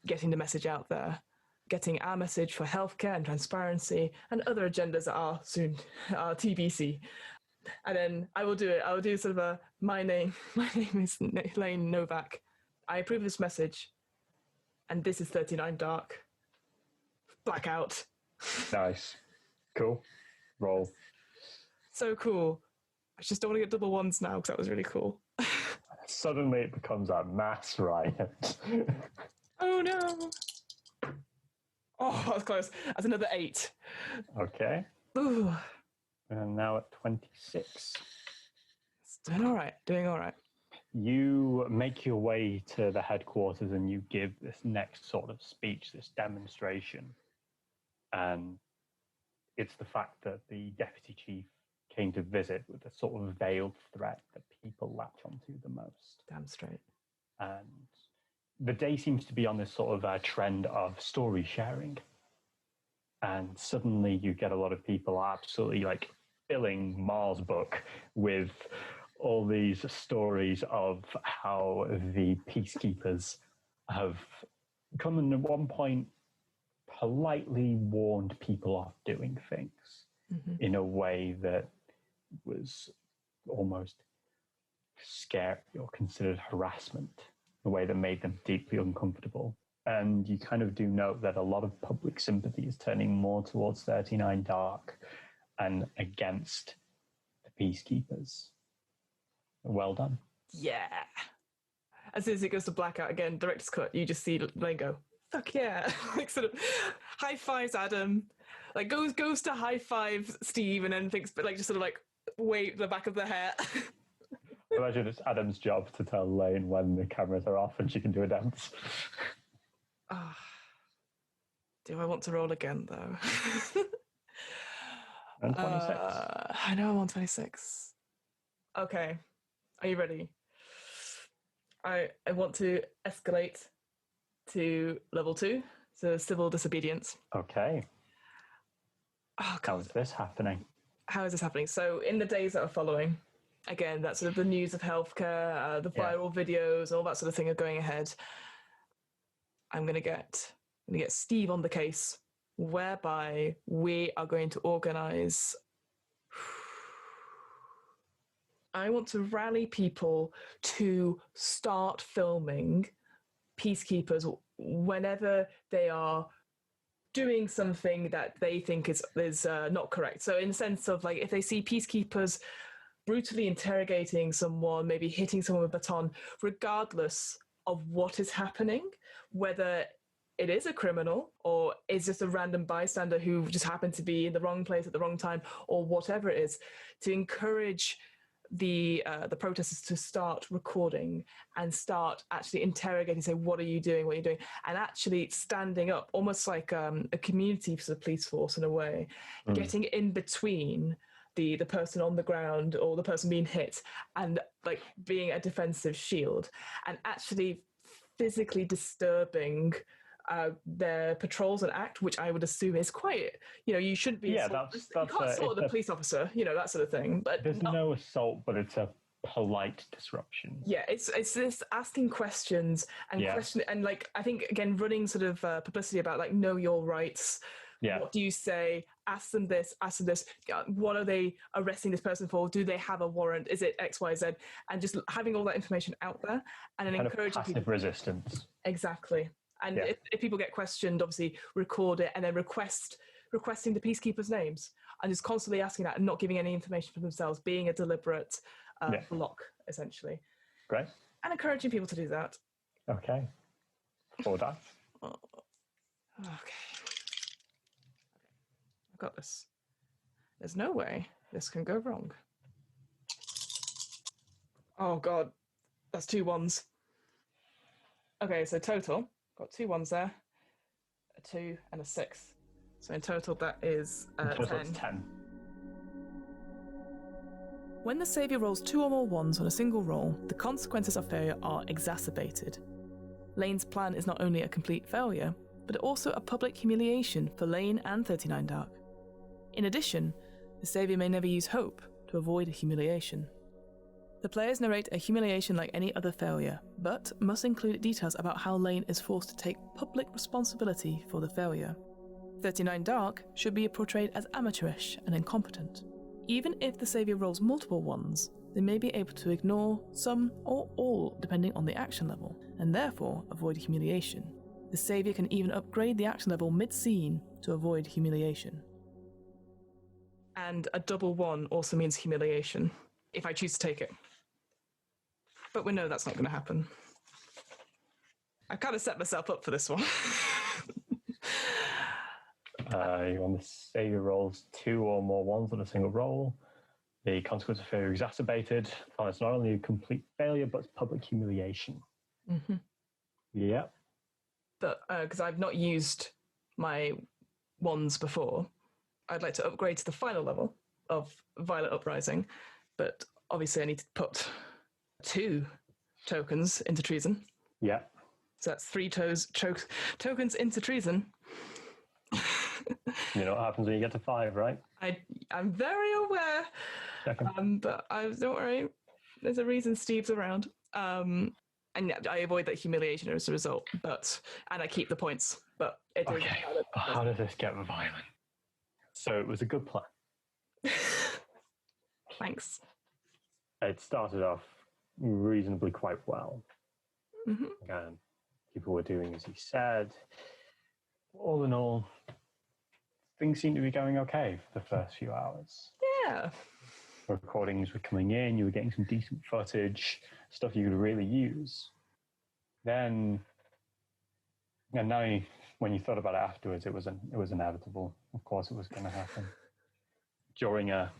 getting the message out there, getting our message for healthcare and transparency and other agendas that are soon TBC. And then I will do it. I will do sort of a my name is Lane Novak. I approve this message, and this is 39 Dark. Blackout. Nice. Cool. Roll. So cool. I just don't want to get double ones now because that was really cool. Suddenly it becomes a mass riot. Oh no. Oh, that was close. That's another 8. Okay. Ooh. And now at 26. It's doing all right. You make your way to the headquarters and you give this next sort of speech, this demonstration. And it's the fact that the deputy chief came to visit with a sort of veiled threat that people latch onto the most. Damn straight. And the day seems to be on this sort of trend of story sharing. And suddenly you get a lot of people absolutely like filling Mars book with all these stories of how the peacekeepers have come and at one point politely warned people off doing things in a way that was almost scary or considered harassment, a way that made them deeply uncomfortable. And you kind of do note that a lot of public sympathy is turning more towards 39 Dark and against the peacekeepers. Well done. Yeah. As soon as it goes to blackout again, director's cut, you just see Lane go, fuck yeah. Like sort of high fives Adam. Like goes to high five Steve and then thinks, but like just sort of like wave the back of the hair. Imagine it's Adam's job to tell Lane when the cameras are off and she can do a dance. Oh, do I want to roll again though? And 26. I know I'm on 26. Okay. Are you ready? I want to escalate to level 2, so civil disobedience. Okay. Oh, How is this happening? How is this happening? So in the days that are following, again, that's sort of the news of healthcare, the viral videos, all that sort of thing are going ahead. I'm going to get Steve on the case, whereby we are going to organize. I want to rally people to start filming peacekeepers whenever they are doing something that they think is not correct. So in the sense of like, if they see peacekeepers brutally interrogating someone, maybe hitting someone with a baton, regardless of what is happening, whether it is a criminal or is just a random bystander who just happened to be in the wrong place at the wrong time, or whatever it is, to encourage the protesters to start recording and start actually interrogating, say, what are you doing, and actually standing up, almost like a community for the police force in a way, getting in between the person on the ground or the person being hit and like being a defensive shield, and actually physically disturbing their patrols and act, which I would assume is quite, you shouldn't be. Yeah, you can't assault the police officer, that sort of thing. But there's no assault, but it's a polite disruption. Yeah, it's this asking questions and and like I think again running sort of publicity about like know your rights. Yeah. What do you say? Ask them this. Ask them this. What are they arresting this person for? Do they have a warrant? Is it X, Y, Z? And just having all that information out there and then kind encouraging of passive people. Resistance. Exactly. And if people get questioned, obviously record it and then requesting the peacekeepers' names and just constantly asking that and not giving any information for themselves, being a deliberate block, essentially. Great. And encouraging people to do that. Okay. 4 dice. Okay. I've got this. There's no way this can go wrong. Oh, God. That's 2 1s. Okay, so total. Got 2 1s there. A 2 and a 6. So in total, that is 10. 10. When the saviour rolls 2 or more 1s on a single roll, the consequences of failure are exacerbated. Lane's plan is not only a complete failure, but also a public humiliation for Lane and 39 Dark. In addition, The saviour may never use hope to avoid a humiliation. The players narrate a humiliation like any other failure, but must include details about how Lane is forced to take public responsibility for the failure. 39 Dark should be portrayed as amateurish and incompetent. Even if the saviour rolls multiple ones, they may be able to ignore some or all depending on the action level, and therefore avoid humiliation. The saviour can even upgrade the action level mid-scene to avoid humiliation. And a double one also means humiliation, if I choose to take it. But we know that's not going to happen. I kind of set myself up for this one. When the saviour rolls 2 or more ones on a single roll, the consequence of failure is exacerbated. And it's not only a complete failure, but it's public humiliation. Mm-hmm. Yeah. But because I've not used my wands before, I'd like to upgrade to the final level of Violet Uprising, but obviously I need to put 2 tokens into treason. Yeah. So that's 3 tokens into treason. You know what happens when you get to 5, right? I'm very aware. But don't worry. There's a reason Steve's around. And I avoid that humiliation as a result. And I keep the points. But it is how does this get violent? So it was a good plan. Thanks. It started off reasonably quite well. Mm-hmm. And people were doing as he said. All in all, things seemed to be going okay for the first few hours. Yeah. Recordings were coming in, you were getting some decent footage, stuff you could really use. Then, and now when you thought about it afterwards, it was inevitable. Of course it was going to happen. During a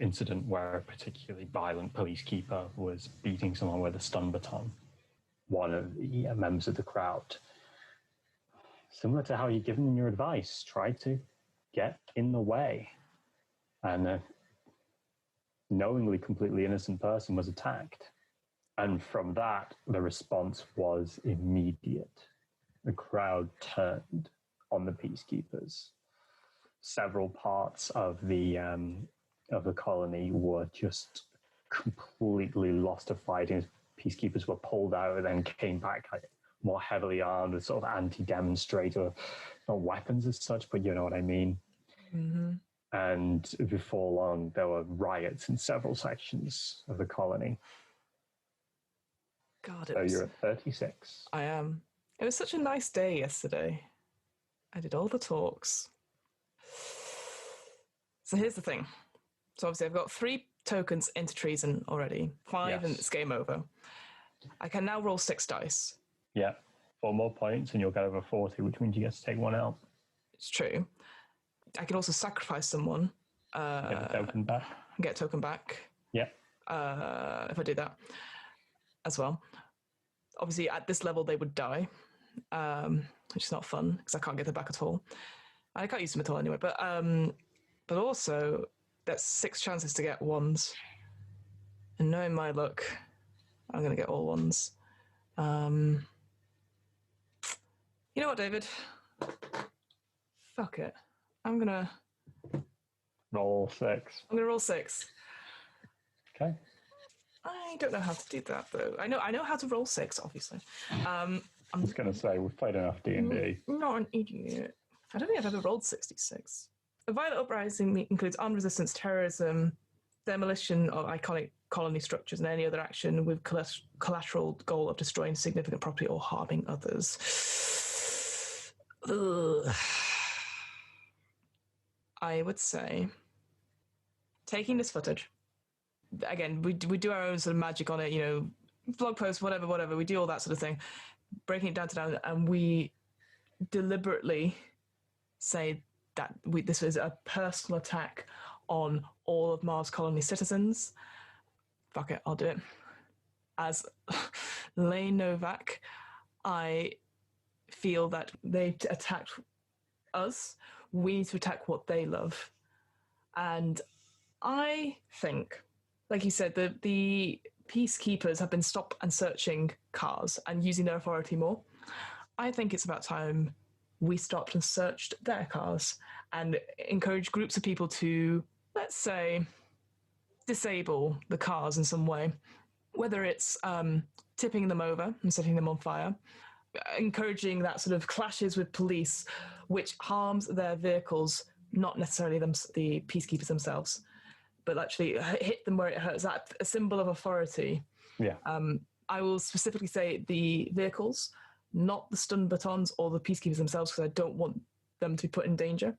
incident where a particularly violent policekeeper was beating someone with a stun baton, one of the members of the crowd, similar to how you'd given your advice, tried to get in the way. And a knowingly completely innocent person was attacked. And from that, the response was immediate. The crowd turned on the peacekeepers. Several parts of the colony were just completely lost to fighting. Peacekeepers were pulled out and then came back more heavily armed with sort of anti-demonstrator, not weapons as such, but you know what I mean. Mm-hmm. And before long, there were riots in several sections of the colony. God, So you're at 36. I am. It was such a nice day yesterday. I did all the talks. So here's the thing. So obviously I've got 3 tokens into treason already. 5 and it's game over. I can now roll 6 dice. Yeah. 4 more points and you'll get over 40, which means you get to take 1 out. It's true. I can also sacrifice someone. Get a token back. Get a token back. Yeah. If I do that as well. Obviously, at this level, they would die, which is not fun because I can't get them back at all. I can't use them at all anyway. But also, that's 6 chances to get ones. And knowing my luck, I'm going to get all ones. You know what, David? Fuck it. I'm going to... Roll 6. I'm going to roll 6. Okay. I don't know how to do that, though. I know how to roll 6, obviously. I was going to say, we've played enough D&D. Not an idiot. I don't think I've ever rolled 66. A violent uprising includes armed resistance, terrorism, demolition of iconic colony structures, and any other action with collateral goal of destroying significant property or harming others. Ugh. I would say, taking this footage, again, we do our own sort of magic on it, you know, blog posts, whatever, we do all that sort of thing, breaking it down, and we deliberately say that this is a personal attack on all of Mars Colony citizens. Fuck it, I'll do it. As Lane Novak, I feel that they attacked us. We need to attack what they love. And I think, like you said, the peacekeepers have been stop and searching cars and using their authority more. I think it's about time we stopped and searched their cars and encouraged groups of people to let's say, disable the cars in some way, whether it's tipping them over and setting them on fire, encouraging that sort of clashes with police, which harms their vehicles, not necessarily the peacekeepers themselves, but actually hit them where it hurts. That a symbol of authority. Yeah. I will specifically say the vehicles, not the stun batons or the peacekeepers themselves, because I don't want them to be put in danger.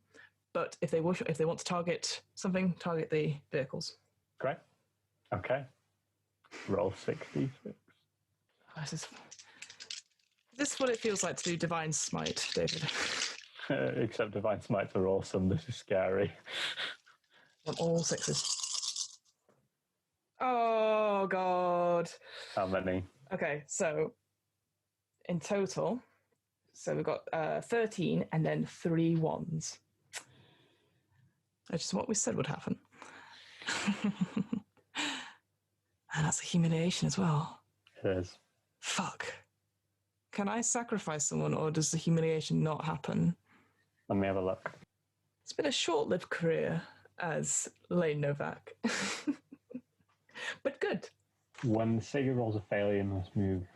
But if they want to target something, target the vehicles. Great. Okay. Roll 60. Is this what it feels like to do Divine Smite, David? Except Divine Smites are awesome. This is scary. On all sixes. Oh, God. How many? Okay, so in total, so we've got 13 and then 3 ones. Which is what we said would happen. And that's a humiliation as well. It is. Fuck. Can I sacrifice someone, or does the humiliation not happen? Let me have a look. It's been a short-lived career as Lane Novak. But good. When the Saviour rolls a failure, must move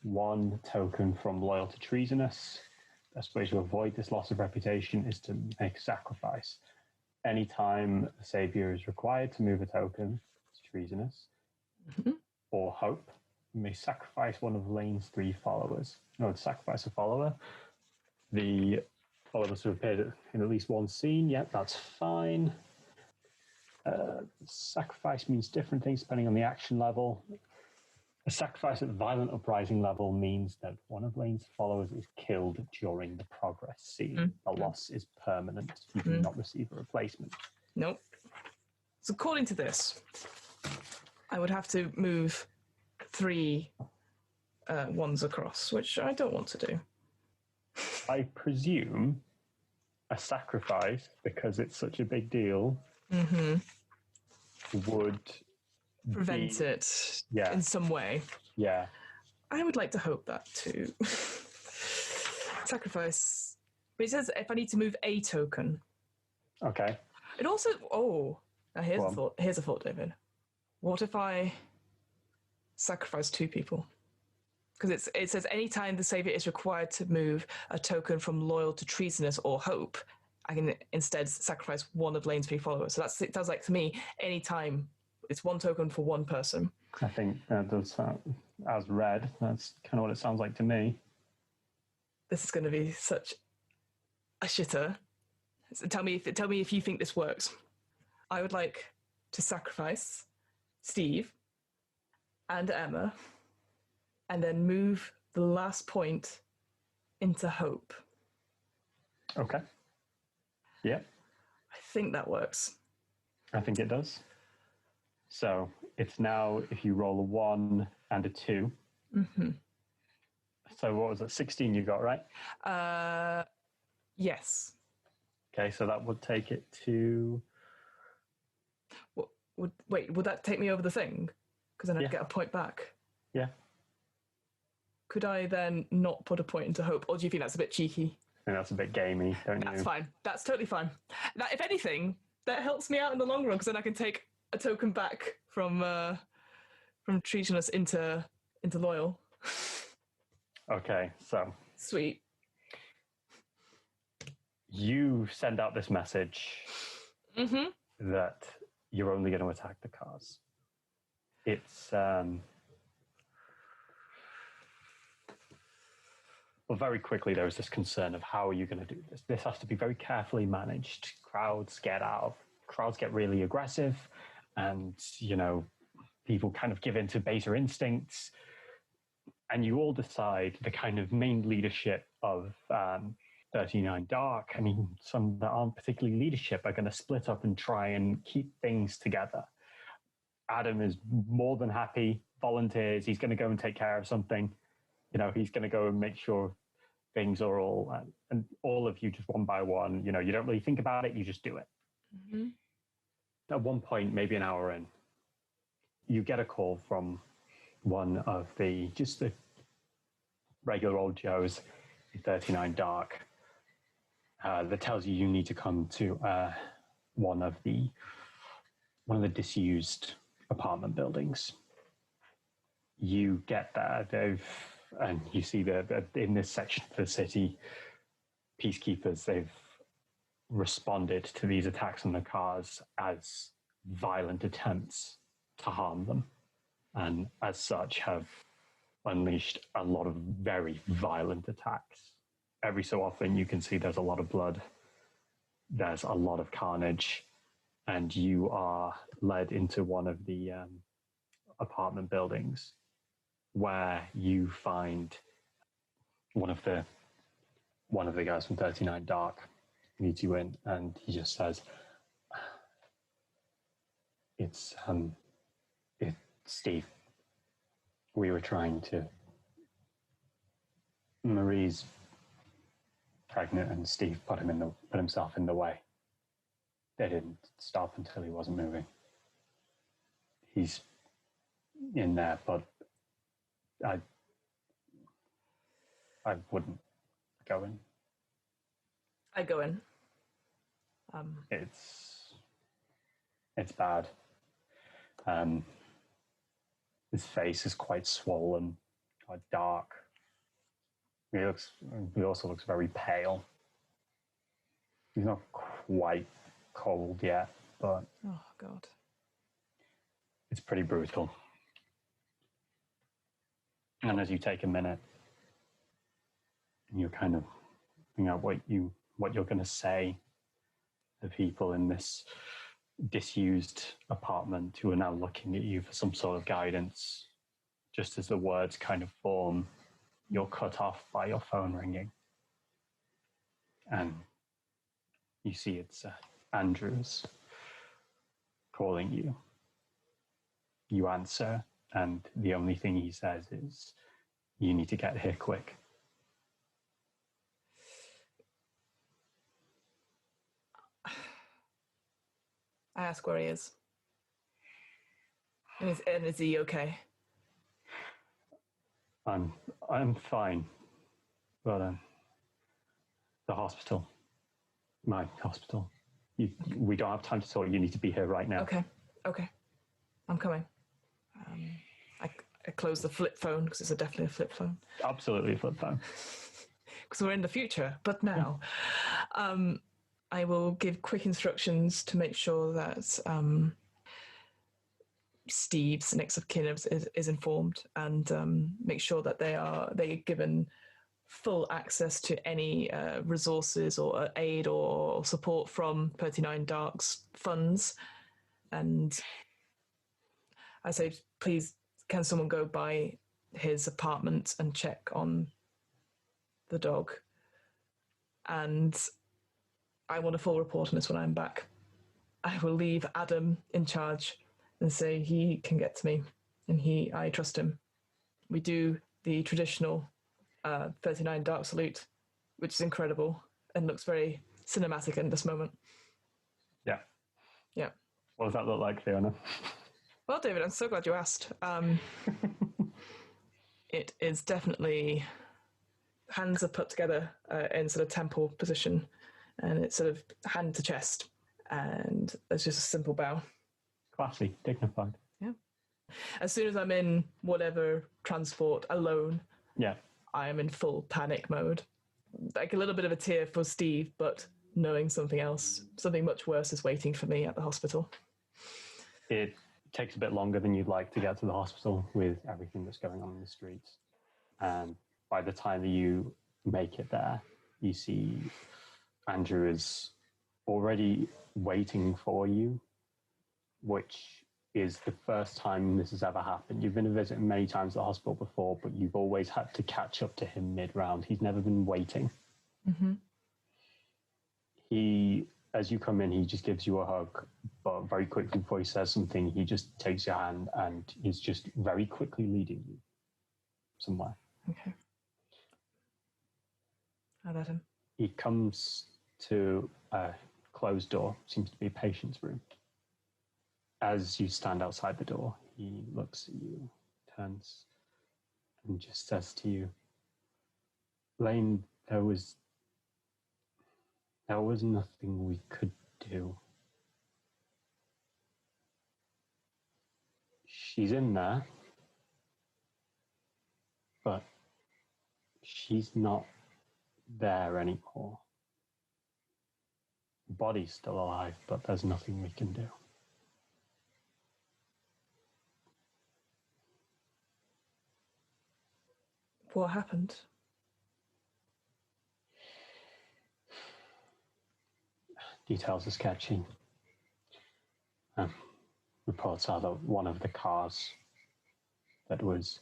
1 token from loyal to treasonous. The best way to avoid this loss of reputation is to make a sacrifice. Anytime the Saviour is required to move a token to treasonous or hope, you may sacrifice one of Lane's 3 followers. No, to sacrifice a follower. The follower must have appeared in at least one scene. Yep, that's fine. Sacrifice means different things depending on the action level. A sacrifice at the violent uprising level means that one of Lane's followers is killed during the progress scene. The loss is permanent. You do not receive a replacement. Nope. So according to this, I would have to move 3 ones across, which I don't want to do. I presume a sacrifice, because it's such a big deal, would prevent it in some way. Yeah. I would like to hope that too. Sacrifice. But it says if I need to move a token. Okay. It also now here's a thought, David. What if I sacrifice 2 people? Because it says anytime the Saviour is required to move a token from loyal to treasonous or hope, I can instead sacrifice one of Lane's 3 followers. So it sounds like to me, anytime it's 1 token for 1 person. I think that does sound, as read, that's kind of what it sounds like to me. This is going to be such a shitter. So tell me if you think this works. I would like to sacrifice Steve and Emma and then move the last point into Hope. Okay. Yeah. I think that works. I think it does. So it's now, if you roll a 1 and a 2. So what was it, 16 you got, right? Yes. Okay, so that would take it to... Would that take me over the thing? Because then I'd get a point back. Yeah. Could I then not put a point into Hope, or do you think that's a bit cheeky? I think that's a bit gamey, don't you? That's fine. That's totally fine. That, if anything, that helps me out in the long run, because then I can take a token back from treasonous into loyal. Okay, so... Sweet. You send out this message that you're only going to attack the cars. It's... Well, very quickly, there was this concern of how are you going to do this? This has to be very carefully managed. Crowds get really aggressive, and, you know, people kind of give in to beta instincts. And you all decide the kind of main leadership of 39 Dark, I mean, some that aren't particularly leadership are going to split up and try and keep things together. Adam is more than happy, volunteers, he's going to go and take care of something. You know, he's going to go and make sure things are all, and all of you just one by one, you know, you don't really think about it, you just do it. At one point, maybe an hour in, you get a call from one of the regular old Joes in 39 Dark that tells you need to come to one of the one of the disused apartment buildings. You get there, and you see that in this section of the city, peacekeepers, they've responded to these attacks on the cars as violent attempts to harm them, and as such have unleashed a lot of very violent attacks. Every so often you can see there's a lot of blood, there's a lot of carnage, and you are led into one of the apartment buildings where you find one of the guys from 39 Dark leads you in, and he just says, it's Steve. We were trying to... Marie's pregnant, and Steve put himself in the way. They didn't stop until he wasn't moving. He's in there, but I wouldn't go in. I go in. It's bad. His face is quite swollen, quite dark. He also looks very pale. He's not quite cold yet, but oh God, it's pretty brutal. And as you take a minute, you're kind of thinking out what you're going to say to people in this disused apartment who are now looking at you for some sort of guidance. Just as the words kind of form, you're cut off by your phone ringing. And you see it's Andrews calling you. You answer, and the only thing he says is, you need to get here quick. I ask where he is. And is he okay? I'm fine, but the hospital, my hospital. We don't have time to talk. You need to be here right now. Okay, I'm coming. I close the flip phone because it's definitely a flip phone. Absolutely a flip phone. Because we're in the future, but now. I will give quick instructions to make sure that Steve's next of kin is informed, and make sure that they are given full access to any resources or aid or support from 39 Dark's funds. And I say, please, can someone go by his apartment and check on the dog? And I want a full report on this when I'm back. I will leave Adam in charge and say he can get to me, and I trust him. We do the traditional 39 Dark salute, which is incredible and looks very cinematic in this moment. Yeah. Yeah. What does that look like, Fiona? Well, David, I'm so glad you asked. It is definitely... hands are put together in sort of temple position, and it's sort of hand to chest, and it's just a simple bow. Classy, dignified. Yeah. As soon as I'm in whatever transport alone, yeah, I am in full panic mode. Like a little bit of a tear for Steve, but knowing something else, something much worse is waiting for me at the hospital. It takes a bit longer than you'd like to get to the hospital with everything that's going on in the streets. And by the time you make it there, you see Andrew is already waiting for you, which is the first time this has ever happened. You've been a visit many times at the hospital before, but you've always had to catch up to him mid-round. He's never been waiting. Mm-hmm. As you come in, he just gives you a hug, but very quickly before he says something, he just takes your hand and is just very quickly leading you somewhere. Okay. I let him. He comes to a closed door, seems to be a patient's room. As you stand outside the door, he looks at you, turns, and just says to you, Lane, there was nothing we could do. she's in there, but she's not there anymore. The body's still alive, but there's nothing we can do. What happened? Details are sketchy. Reports are that one of the cars that was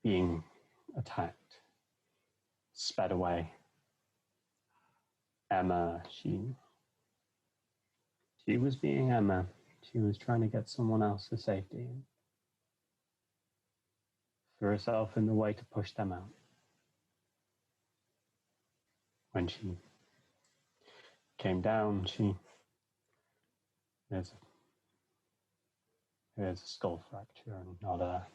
being attacked sped away. Emma, she was being Emma. She was trying to get someone else to safety and threw herself in the way to push them out. When she came down, there's a skull fracture and not a...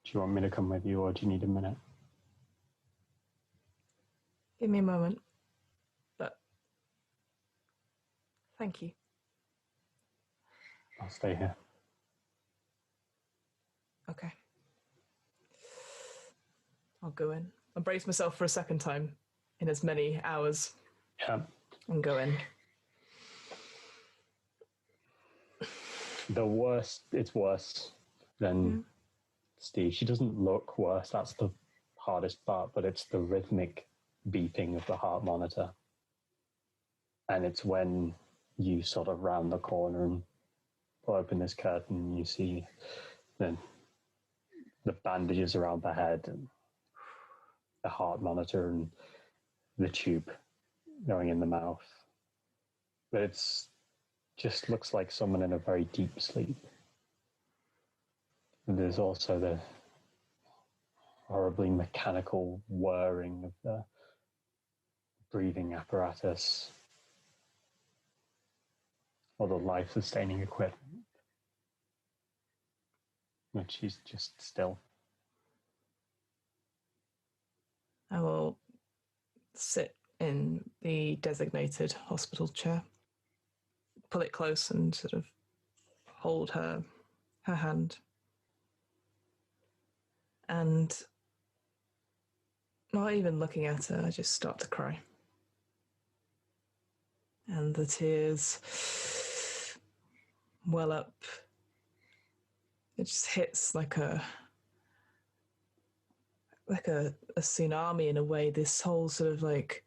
Do you want me to come with you, or do you need a minute? Give me a moment. But thank you. I'll stay here. Okay. I'll go in. I'll brace myself for a second time in as many hours. Yeah. And go in. It's worse than Steve. She doesn't look worse. That's the hardest part, but it's the rhythmic beeping of the heart monitor. And it's when you sort of round the corner and pull open this curtain and you see the bandages around the head and the heart monitor and the tube going in the mouth. But it's just looks like someone in a very deep sleep. And there's also the horribly mechanical whirring of the breathing apparatus or the life-sustaining equipment. And she's just still. I will sit in the designated hospital chair, pull it close and sort of hold her hand. And not even looking at her, I just start to cry. And the tears well up. It just hits like a tsunami in a way. This whole sort of like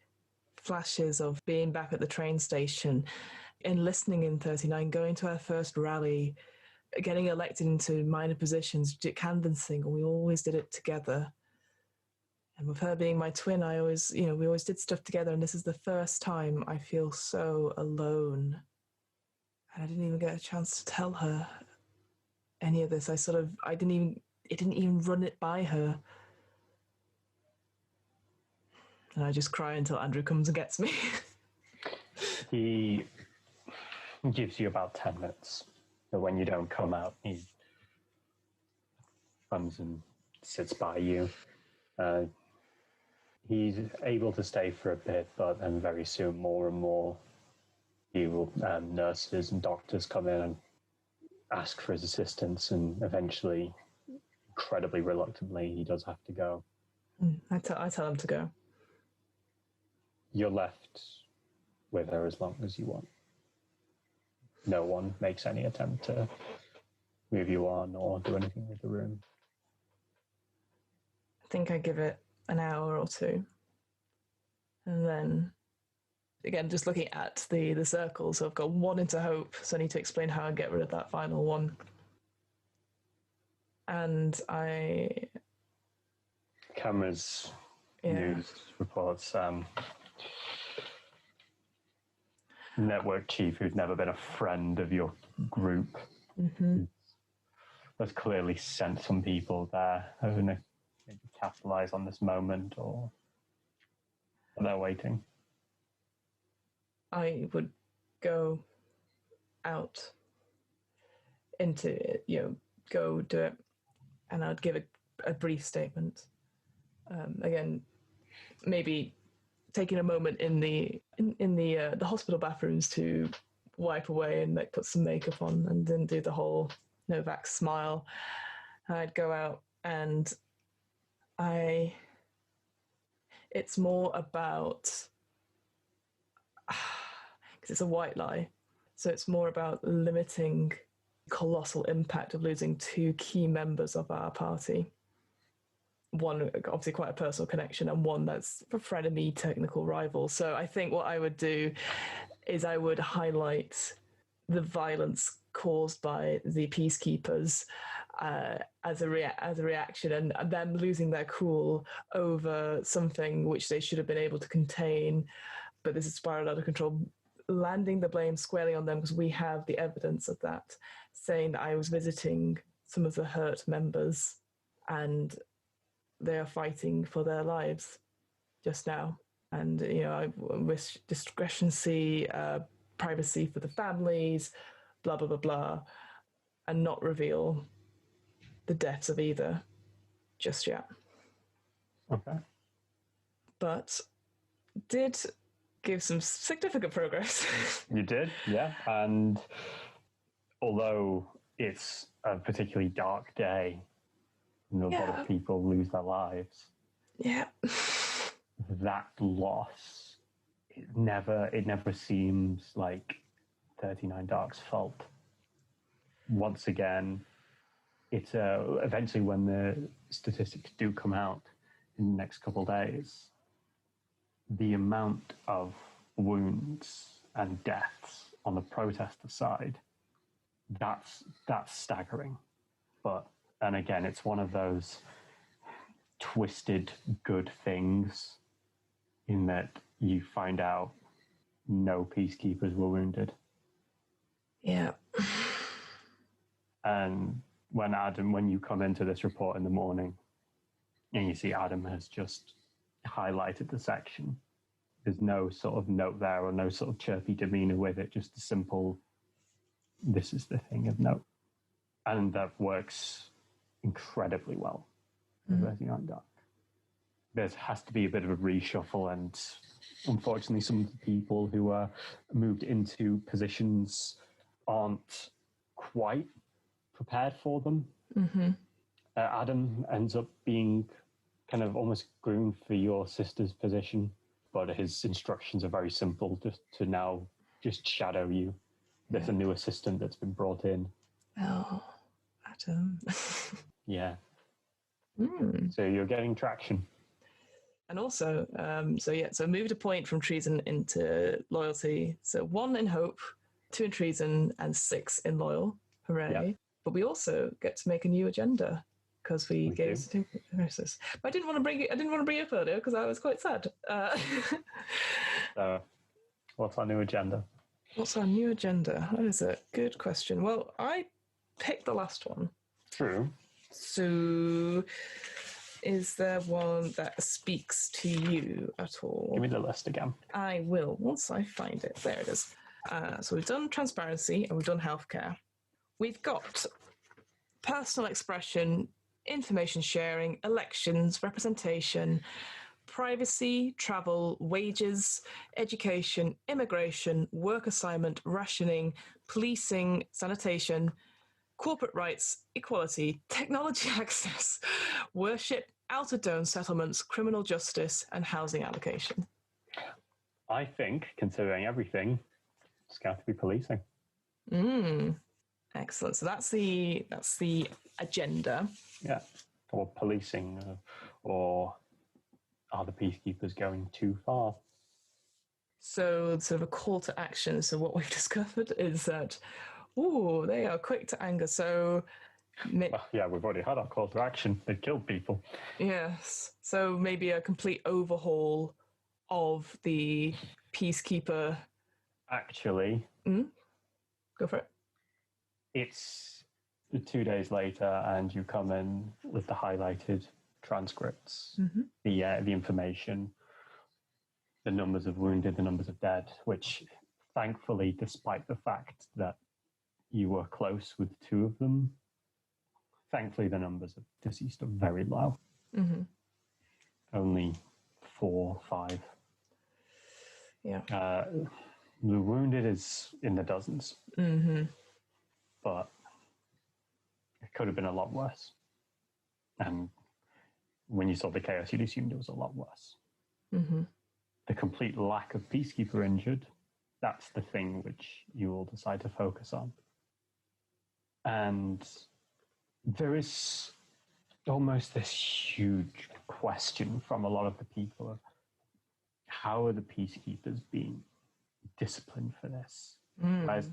flashes of being back at the train station, enlisting in 39, going to our first rally, getting elected into minor positions, canvassing, and we always did it together. And with her being my twin, we always did stuff together, and this is the first time I feel so alone. And I didn't even get a chance to tell her any of this. It didn't even run it by her. And I just cry until Andrew comes and gets me. He gives you about 10 minutes. But when you don't come out, he comes and sits by you. He's able to stay for a bit, but then very soon more and more nurses and doctors come in and ask for his assistance, and eventually, incredibly reluctantly, he does have to go. I tell him to go. You're left with her as long as you want. No one makes any attempt to move you on or do anything with the room. I think I give it an hour or two. And then, again, just looking at the circles, so I've got one into hope, so I need to explain how I get rid of that final one. And Cameras, news reports, network chief who's never been a friend of your group has clearly sent some people there who are going to maybe capitalize on this moment, or they're waiting. I would go out into it, go do it, and I'd give a brief statement. Again, maybe taking a moment in the hospital bathrooms to wipe away and like put some makeup on and then do the whole Novak smile. I'd go out and it's more about, because it's a white lie, so it's more about limiting colossal impact of losing two key members of our party. One obviously quite a personal connection, and one that's a frenemy technical rival. So I think what I would do is I would highlight the violence caused by the peacekeepers as a reaction, and them losing their cool over something which they should have been able to contain, but this is spiraled out of control. Landing the blame squarely on them because we have the evidence of that, saying that I was visiting some of the hurt members and they are fighting for their lives just now. And, you know, I wish discrepancy, privacy for the families, blah, blah, blah, blah, and not reveal the deaths of either just yet. Okay. But did give some significant progress. You did, yeah. And although it's a particularly dark day, and a lot of people lose their lives, that loss, it never seems like 39 Dark's fault. Once again, it's eventually when the statistics do come out in the next couple of days, the amount of wounds and deaths on the protester side, that's staggering. And again, it's one of those twisted good things in that you find out no peacekeepers were wounded. Yeah. And when you come into this report in the morning and you see Adam has just highlighted the section, there's no sort of note there or no sort of chirpy demeanor with it, just a simple, this is the thing of note. And that works incredibly well. Mm-hmm. There has to be a bit of a reshuffle, and unfortunately some of the people who are moved into positions aren't quite prepared for them. Mm-hmm. Adam ends up being kind of almost groomed for your sister's position, but his instructions are very simple, just to now just shadow you. There's a new assistant that's been brought in. Oh, Adam. Yeah. So you're getting traction. And also, so moved a point from treason into loyalty. So 1 in hope, 2 in treason, and 6 in loyal. Hooray. Yep. But we also get to make a new agenda because we gave certificates. But I didn't want to bring it up earlier because I was quite sad. So what's our new agenda? What's our new agenda? That is a good question. Well, I picked the last one. True. So is there one that speaks to you at all? Give me the list again. I will, once I find it. There it is. So we've done transparency and we've done healthcare. We've got personal expression, information sharing, elections, representation, privacy, travel, wages, education, immigration, work assignment, rationing, policing, sanitation, corporate rights, equality, technology access, worship, outer dome settlements, criminal justice, and housing allocation. I think, considering everything, it's going to be policing. Excellent. So that's the agenda. Yeah. Or policing, or are the peacekeepers going too far? So sort of a call to action. So what we've discovered is that they are quick to anger. So we've already had our call to action. They killed people. Yes. So maybe a complete overhaul of the peacekeeper. Actually, go for it. It's 2 days later, and you come in with the highlighted transcripts, the information, the numbers of wounded, the numbers of dead, which thankfully, despite the fact that you were close with 2 of them, thankfully the numbers of deceased are very low. Only 4, 5. Yeah. The wounded is in the dozens. Mm-hmm. But it could have been a lot worse. And when you saw the chaos, you'd assumed it was a lot worse. Mm-hmm. The complete lack of peacekeeper injured, that's the thing which you will decide to focus on. And there is almost this huge question from a lot of the people of how are the peacekeepers being disciplined for this?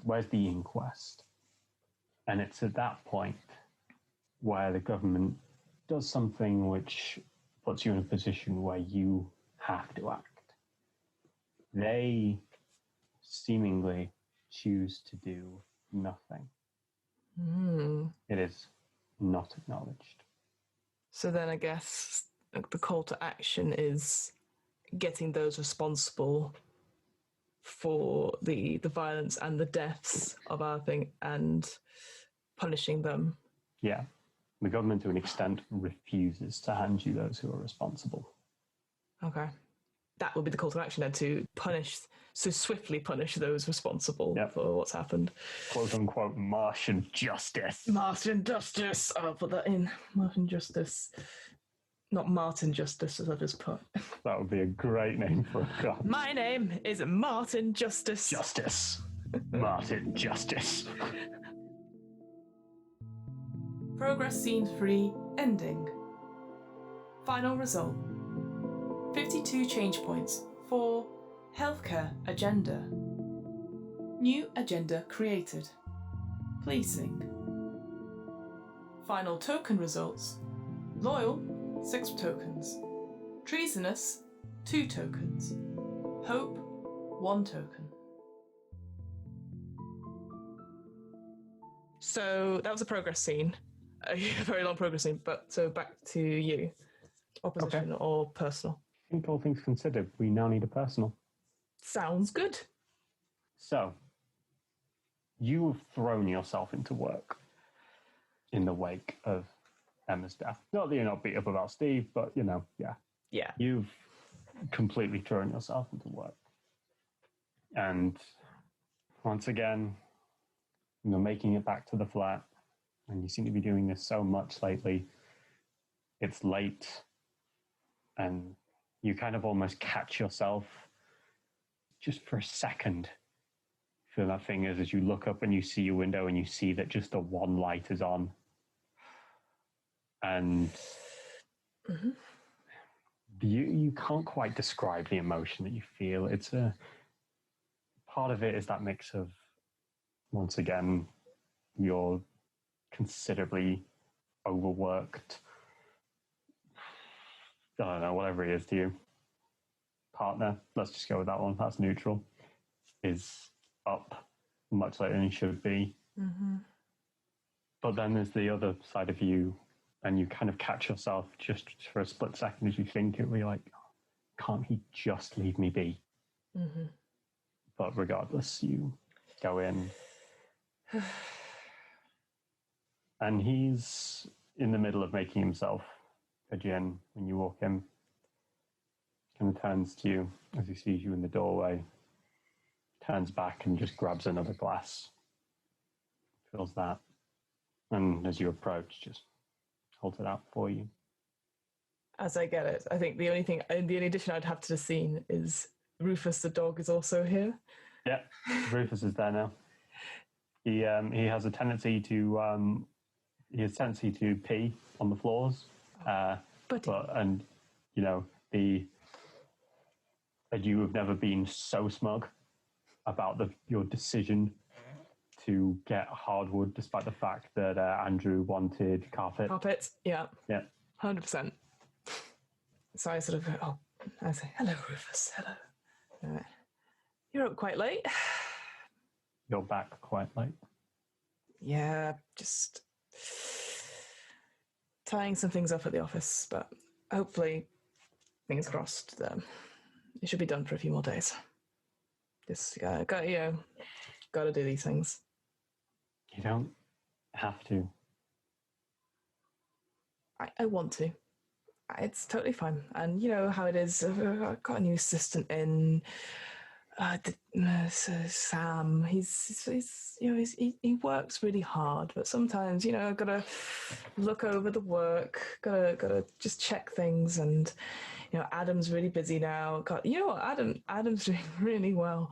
Where's the inquest? And it's at that point where the government does something which puts you in a position where you have to act. They seemingly choose to do nothing. It is not acknowledged. So then I guess the call to action is getting those responsible for the violence and the deaths of our thing and punishing them. Yeah. The government, to an extent, refuses to hand you those who are responsible. Okay. That would be the call to action then, to swiftly punish those responsible for what's happened. Quote unquote Martian justice. Martian justice. I'll put that in. Martian justice. Not Martin Justice, as I just put. That would be a great name for a god. My name is Martin Justice. Justice. Martin Justice. Progress Scene 3 ending. Final result. 52 change points for Healthcare Agenda. New agenda created. Policing. Final token results. Loyal, 6 tokens. Treasonous, 2 tokens. Hope, 1 token. So that was a progress scene. A very long progress scene, but so back to you. Opposition or personal? I think all things considered, we now need a personal. Sounds good. So, you have thrown yourself into work in the wake of Emma's death. Not that you're not beat up about Steve, but, yeah. Yeah. You've completely thrown yourself into work. And once again, making it back to the flat, and you seem to be doing this so much lately, it's late, and you kind of almost catch yourself just for a second. Feel that thing is as you look up and you see your window and you see that just the one light is on. And you can't quite describe the emotion that you feel. It's a part of it is that mix of, once again, you're considerably overworked. I don't know, whatever it is to you. Partner, let's just go with that one. That's neutral. Is up much later than he should be. Mm-hmm. But then there's the other side of you, and you kind of catch yourself just for a split second as you think it. You're like, can't he just leave me be? Mm-hmm. But regardless, you go in. And he's in the middle of making himself a gin when you walk in. Kind of turns to you as he sees you in the doorway. Turns back and just grabs another glass. Fills that. And as you approach, just holds it out for you. As I get it, I think the only addition I'd have to the scene is Rufus the dog is also here. Yeah, Rufus is there now. He has a tendency to pee on the floors. You have never been so smug about your decision to get hardwood, despite the fact that Andrew wanted carpet. Carpet, yeah. Yeah. 100%. So I sort of I say, hello, Rufus, hello. You're up quite late. You're back quite late. Yeah, just tying some things up at the office, but hopefully, fingers crossed, it should be done for a few more days. Just got to do these things. You don't have to. I want to. It's totally fine. And you know how it is. I've got a new assistant in. Sam. He works really hard, but sometimes I've got to look over the work. Gotta just check things, and Adam's really busy now. God, you know what? Adam's doing really well.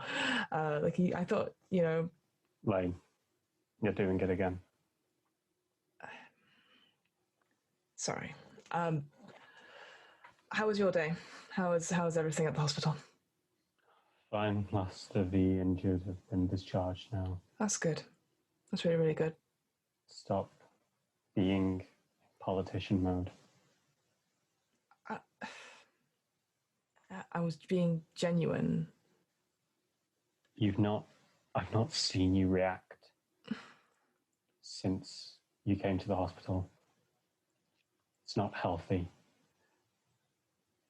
I thought Lane, you're doing it again. Sorry. How was your day? How's everything at the hospital? Fine. Last of the injured have been discharged now. That's good. That's really, really good. Stop being politician mode. I was being genuine. I've not seen you react since you came to the hospital. It's not healthy.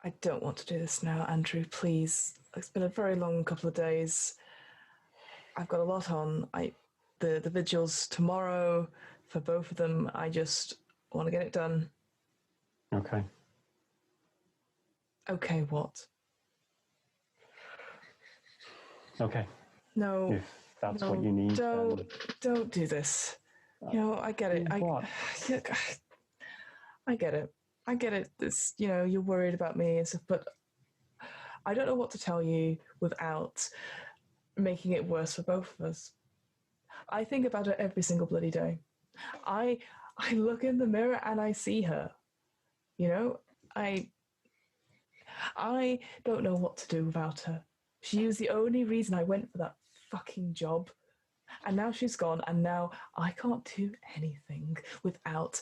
I don't want to do this now, Andrew, please. It's been a very long couple of days. I've got a lot on. The vigil's tomorrow for both of them. I just want to get it done. Okay. Okay, what? Okay. No. If that's what you need, Don't do this. I get it. What? I get it. I get it. It's, you're worried about me and stuff, but I don't know what to tell you without making it worse for both of us. I think about her every single bloody day. I look in the mirror and I see her. I don't know what to do without her. She was the only reason I went for that fucking job. And now she's gone, and now I can't do anything without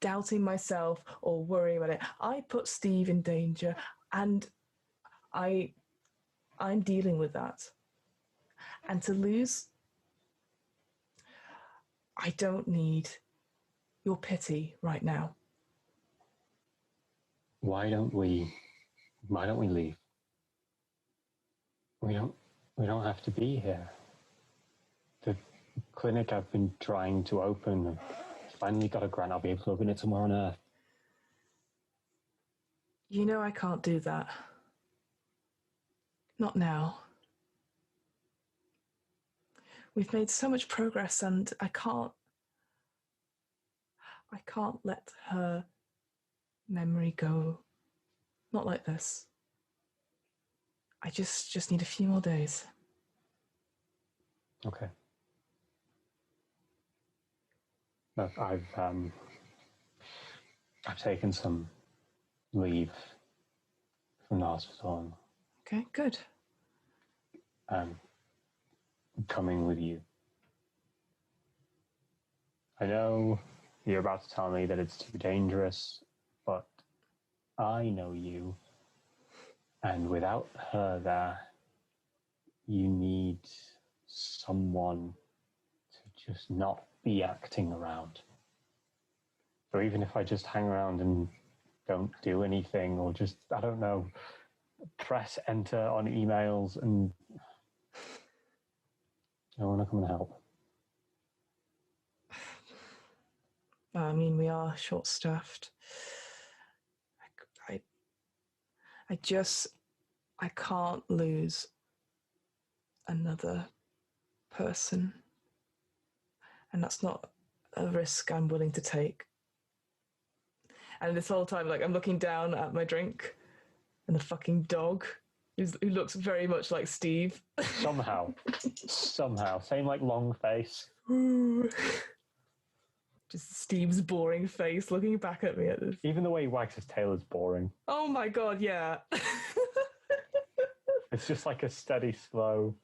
doubting myself or worrying about it. I put Steve in danger, and I'm dealing with that. And to lose, I don't need your pity right now. Why don't we leave? We don't have to be here. The clinic I've been trying to open, finally got a grant. I'll be able to open it somewhere on Earth. I can't do that. Not now. We've made so much progress, and I can't let her memory go. Not like this. I just need a few more days. Okay. Look, I've taken some leave from the hospital. Okay, good. I'm coming with you. I know you're about to tell me that it's too dangerous, but I know you. And without her there, you need someone to just not be acting around. So even if I just hang around and don't do anything, or just, I don't know, press enter on emails, and I want to come and help. I mean, we are short-staffed. I can't lose another person. And that's not a risk I'm willing to take. And this whole time, I'm looking down at my drink, and the fucking dog, who looks very much like Steve. Somehow. Same long face. Just Steve's boring face looking back at me at this. Even the way he wags his tail is boring. Oh my god, yeah. It's just a steady, slow...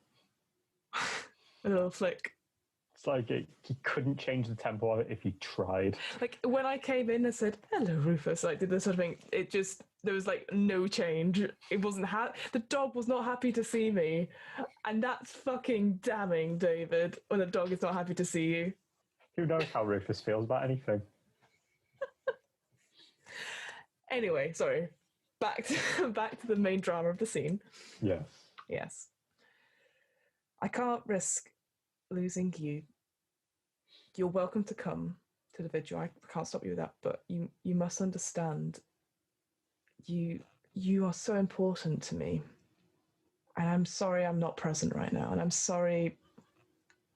A little flick. It's he couldn't change the tempo of it if he tried. When I came in and said, hello, Rufus, did this sort of thing, there was no change. It wasn't the dog was not happy to see me. And that's fucking damning, David, when a dog is not happy to see you. Who knows how Rufus feels about anything? Anyway, sorry. Back to the main drama of the scene. Yes. I can't risk losing you. You're welcome to come to the vigil. I can't stop you with that, but you must understand. You are so important to me. And I'm sorry I'm not present right now. And I'm sorry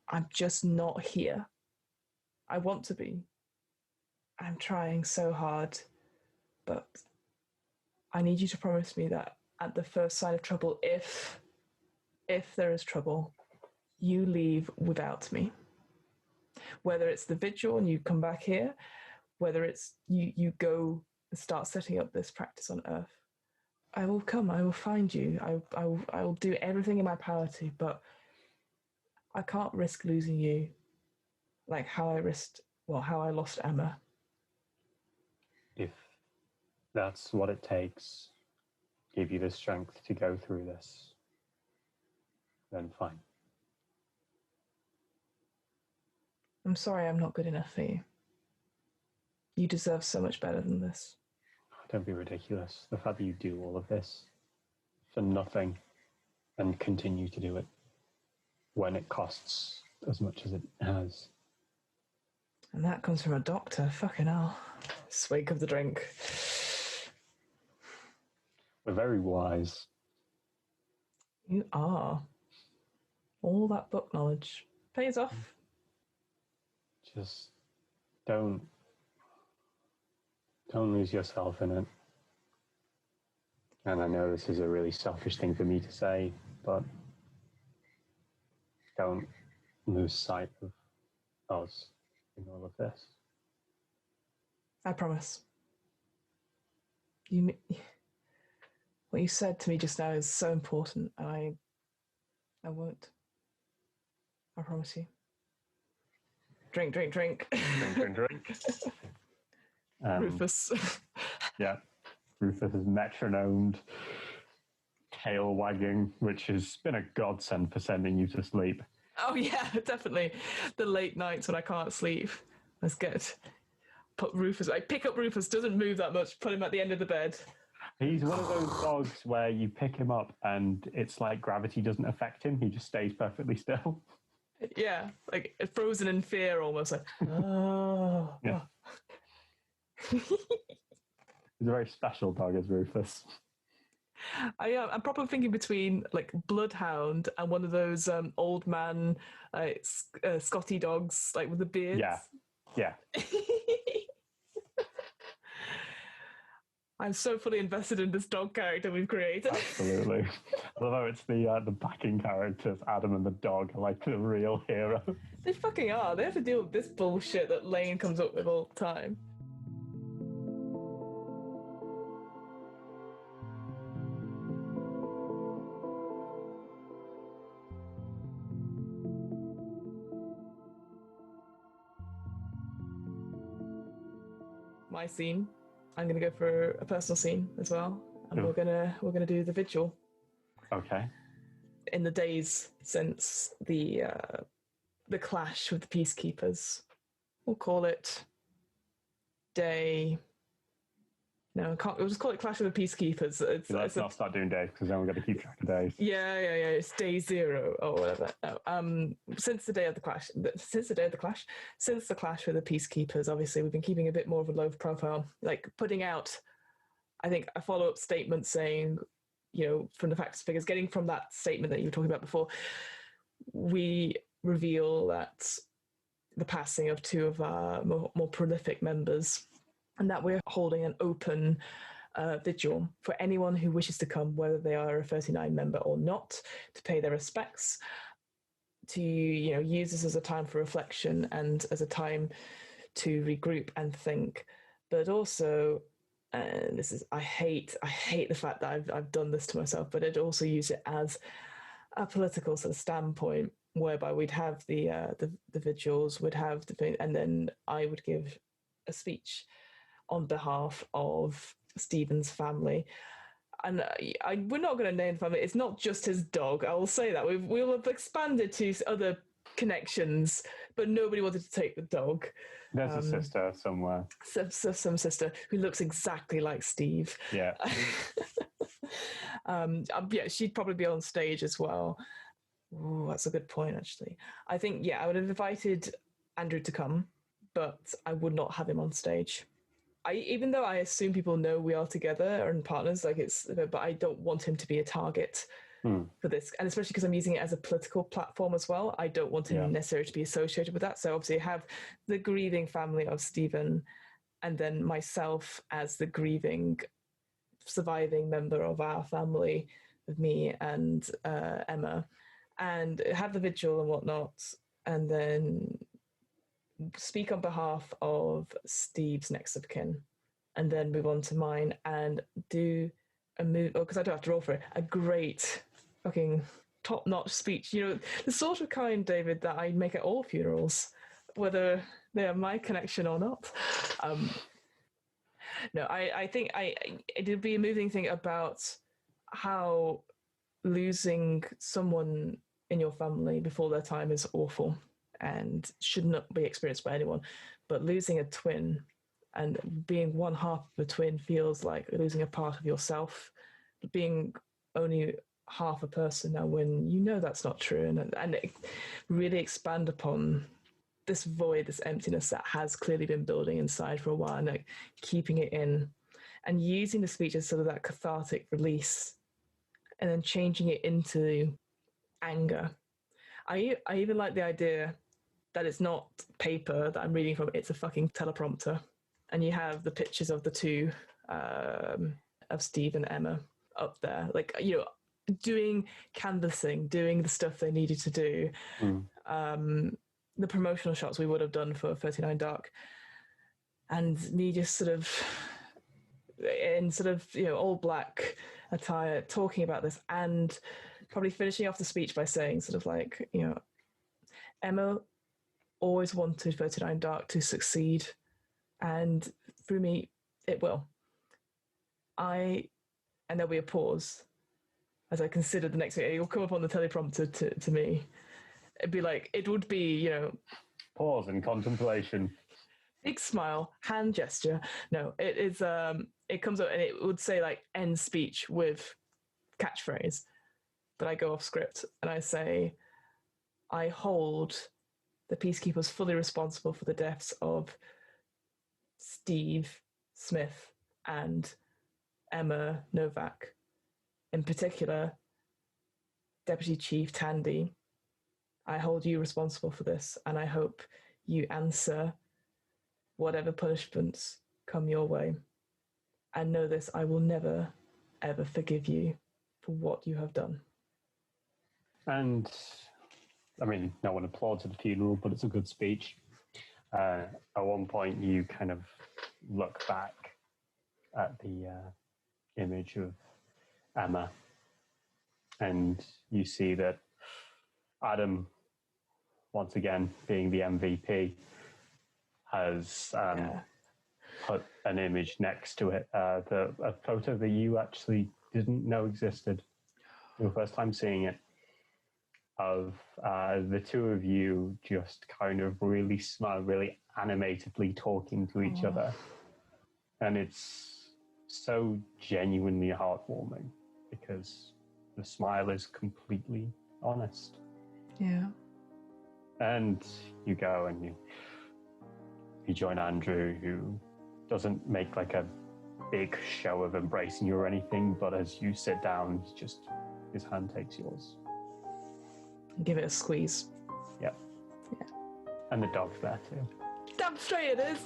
I'm just not here. I want to be. I'm trying so hard. But I need you to promise me that at the first sign of trouble, if there is trouble, you leave without me. Whether it's the vigil and you come back here, whether it's you go and start setting up this practice on Earth, I will come. I will find you. I will do everything in my power to, but I can't risk losing you like how I lost Emma. If that's what it takes, give you the strength to go through this, then fine. I'm sorry I'm not good enough for you. You deserve so much better than this. Don't be ridiculous. The fact that you do all of this for nothing and continue to do it when it costs as much as it has. And that comes from a doctor. Fucking hell. Swig of the drink. We're very wise. You are. All that book knowledge pays off. Just don't lose yourself in it. And I know this is a really selfish thing for me to say, but don't lose sight of us in all of this. I promise. What you said to me just now is so important, and I won't. I promise you. Drink. Drink. Rufus. Yeah. Rufus is metronomed, tail wagging, which has been a godsend for sending you to sleep. Oh yeah, definitely. The late nights when I can't sleep. That's good. Pick up Rufus, doesn't move that much, put him at the end of the bed. He's one of those dogs where you pick him up and it's like gravity doesn't affect him. He just stays perfectly still. Yeah, like frozen in fear almost. Like, oh. Yeah. He's a very special dog, is Rufus. I'm probably thinking between like Bloodhound and one of those old man Scotty dogs, like with the beards. Yeah. I'm so fully invested in this dog character we've created. Absolutely. Although it's the backing characters, Adam and the dog, are like the real hero. They fucking are. They have to deal with this bullshit that Lane comes up with all the time. My scene. I'm gonna go for a personal scene as well, and Cool. we're gonna do the vigil. Okay. In the days since the clash with the peacekeepers, we'll call it day. No, I can't. We'll just call it clash with the peacekeepers. Let's not start doing days because then we're going to keep track of days. Yeah. It's day 0 or whatever. No, since the clash with the peacekeepers, obviously we've been keeping a bit more of a low profile, like putting out, I think, a follow-up statement saying, from the facts and figures, getting from that statement that you were talking about before, we reveal that the passing of 2 of our more prolific members, and that we're holding an open vigil for anyone who wishes to come, whether they are a 39 member or not, to pay their respects, to use this as a time for reflection and as a time to regroup and think, but also, and this is, I hate the fact that I've done this to myself, but I'd also use it as a political sort of standpoint, whereby we'd have the vigils, would have and then I would give a speech on behalf of Stephen's family. And we're not going to name the family. It's not just his dog. I will say that. We'll have expanded to other connections, but nobody wanted to take the dog. There's a sister somewhere. Some sister who looks exactly like Steve. Yeah. Yeah, she'd probably be on stage as well. Ooh, that's a good point, actually. I think, I would have invited Andrew to come, but I would not have him on stage. Even though I assume people know we are together and partners, but I don't want him to be a target for this, and especially because I'm using it as a political platform as well. I don't want to necessarily to be associated with that. So obviously I have the grieving family of Stephen, and then myself as the grieving surviving member of our family, of me and Emma, and have the vigil and whatnot, and then speak on behalf of Steve's next of kin, and then move on to mine and do a move, because I don't have to roll for it, a great fucking top-notch speech. You know, the sort of kind, David, that I make at all funerals, whether they are my connection or not. No, I think it would be a moving thing about how losing someone in your family before their time is awful and should not be experienced by anyone. But losing a twin and being one half of a twin feels like losing a part of yourself, being only half a person now when you know that's not true, and really expand upon this void, this emptiness that has clearly been building inside for a while, and like keeping it in and using the speech as sort of that cathartic release, and then changing it into anger. I even like the idea that it's not paper that I'm reading from, it's a fucking teleprompter. And you have the pictures of the two, of Steve and Emma up there, like, you know, doing canvassing, doing the stuff they needed to do. The promotional shots we would have done for 39 Dark. And me just sort of, in sort of, you know, all black attire, talking about this, and probably finishing off the speech by saying sort of like, you know, Emma always wanted 39 Dark to succeed, and through me, it will. And there'll be a pause as I consider the next thing. It'll come up on the teleprompter to me. It'd be like, it would be, you know... Pause and contemplation. Big smile, hand gesture. No, it is, it comes up and it would say like, end speech with catchphrase. But I go off script and I say, I hold the Peacekeepers fully responsible for the deaths of Steve Smith and Emma Novak. In particular, Deputy Chief Tandy. I hold you responsible for this, and I hope you answer whatever punishments come your way. And know this, I will never, ever forgive you for what you have done. And, I mean, no one applauds at the funeral, but it's a good speech. At one point, you kind of look back at the image of Emma, and you see that Adam, once again being the MVP, has put an image next to it, a photo that you actually didn't know existed. Your first time seeing it, of the two of you just kind of really smile, really animatedly talking to each other. And it's so genuinely heartwarming because the smile is completely honest. Yeah. And you go and you join Andrew, who doesn't make like a big show of embracing you or anything, but as you sit down, his hand takes yours. Give it a squeeze. Yep. Yeah. And the dog's there too. Damn straight it is.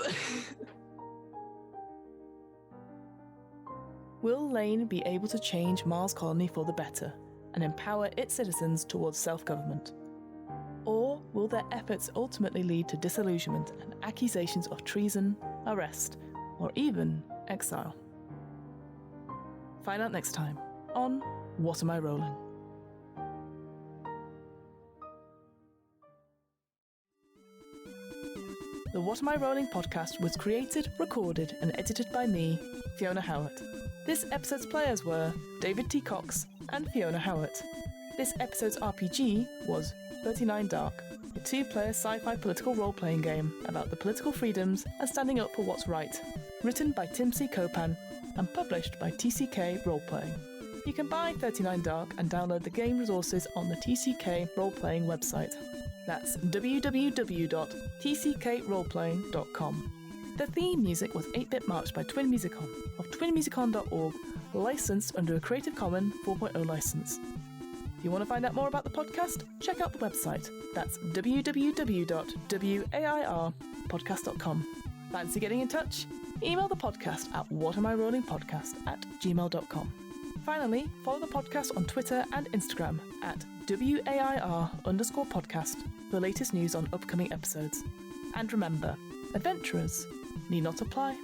Will Lane be able to change Mars Colony for the better and empower its citizens towards self-government? Or will their efforts ultimately lead to disillusionment and accusations of treason, arrest, or even exile? Find out next time on What Am I Rolling? The What Am I Rolling podcast was created, recorded, and edited by me, Fiona Howat. This episode's players were David T. Cox and Fiona Howat. This episode's RPG was 39 Dark, a two-player sci-fi political role-playing game about the political freedoms and standing up for what's right. Written by Tim C. Copan and published by TCK Roleplaying. You can buy 39 Dark and download the game resources on the TCK Roleplaying website. That's www.tckroleplaying.com. The theme music was 8-Bit March by Twin Musicon of twinmusicon.org, licensed under a Creative Commons 4.0 license. If you want to find out more about the podcast, check out the website. That's www.wairpodcast.com. Fancy getting in touch? Email the podcast at whatamIrollingpodcast@gmail.com. Finally, follow the podcast on Twitter and Instagram at WAIR_podcast for the latest news on upcoming episodes. And remember, adventurers need not apply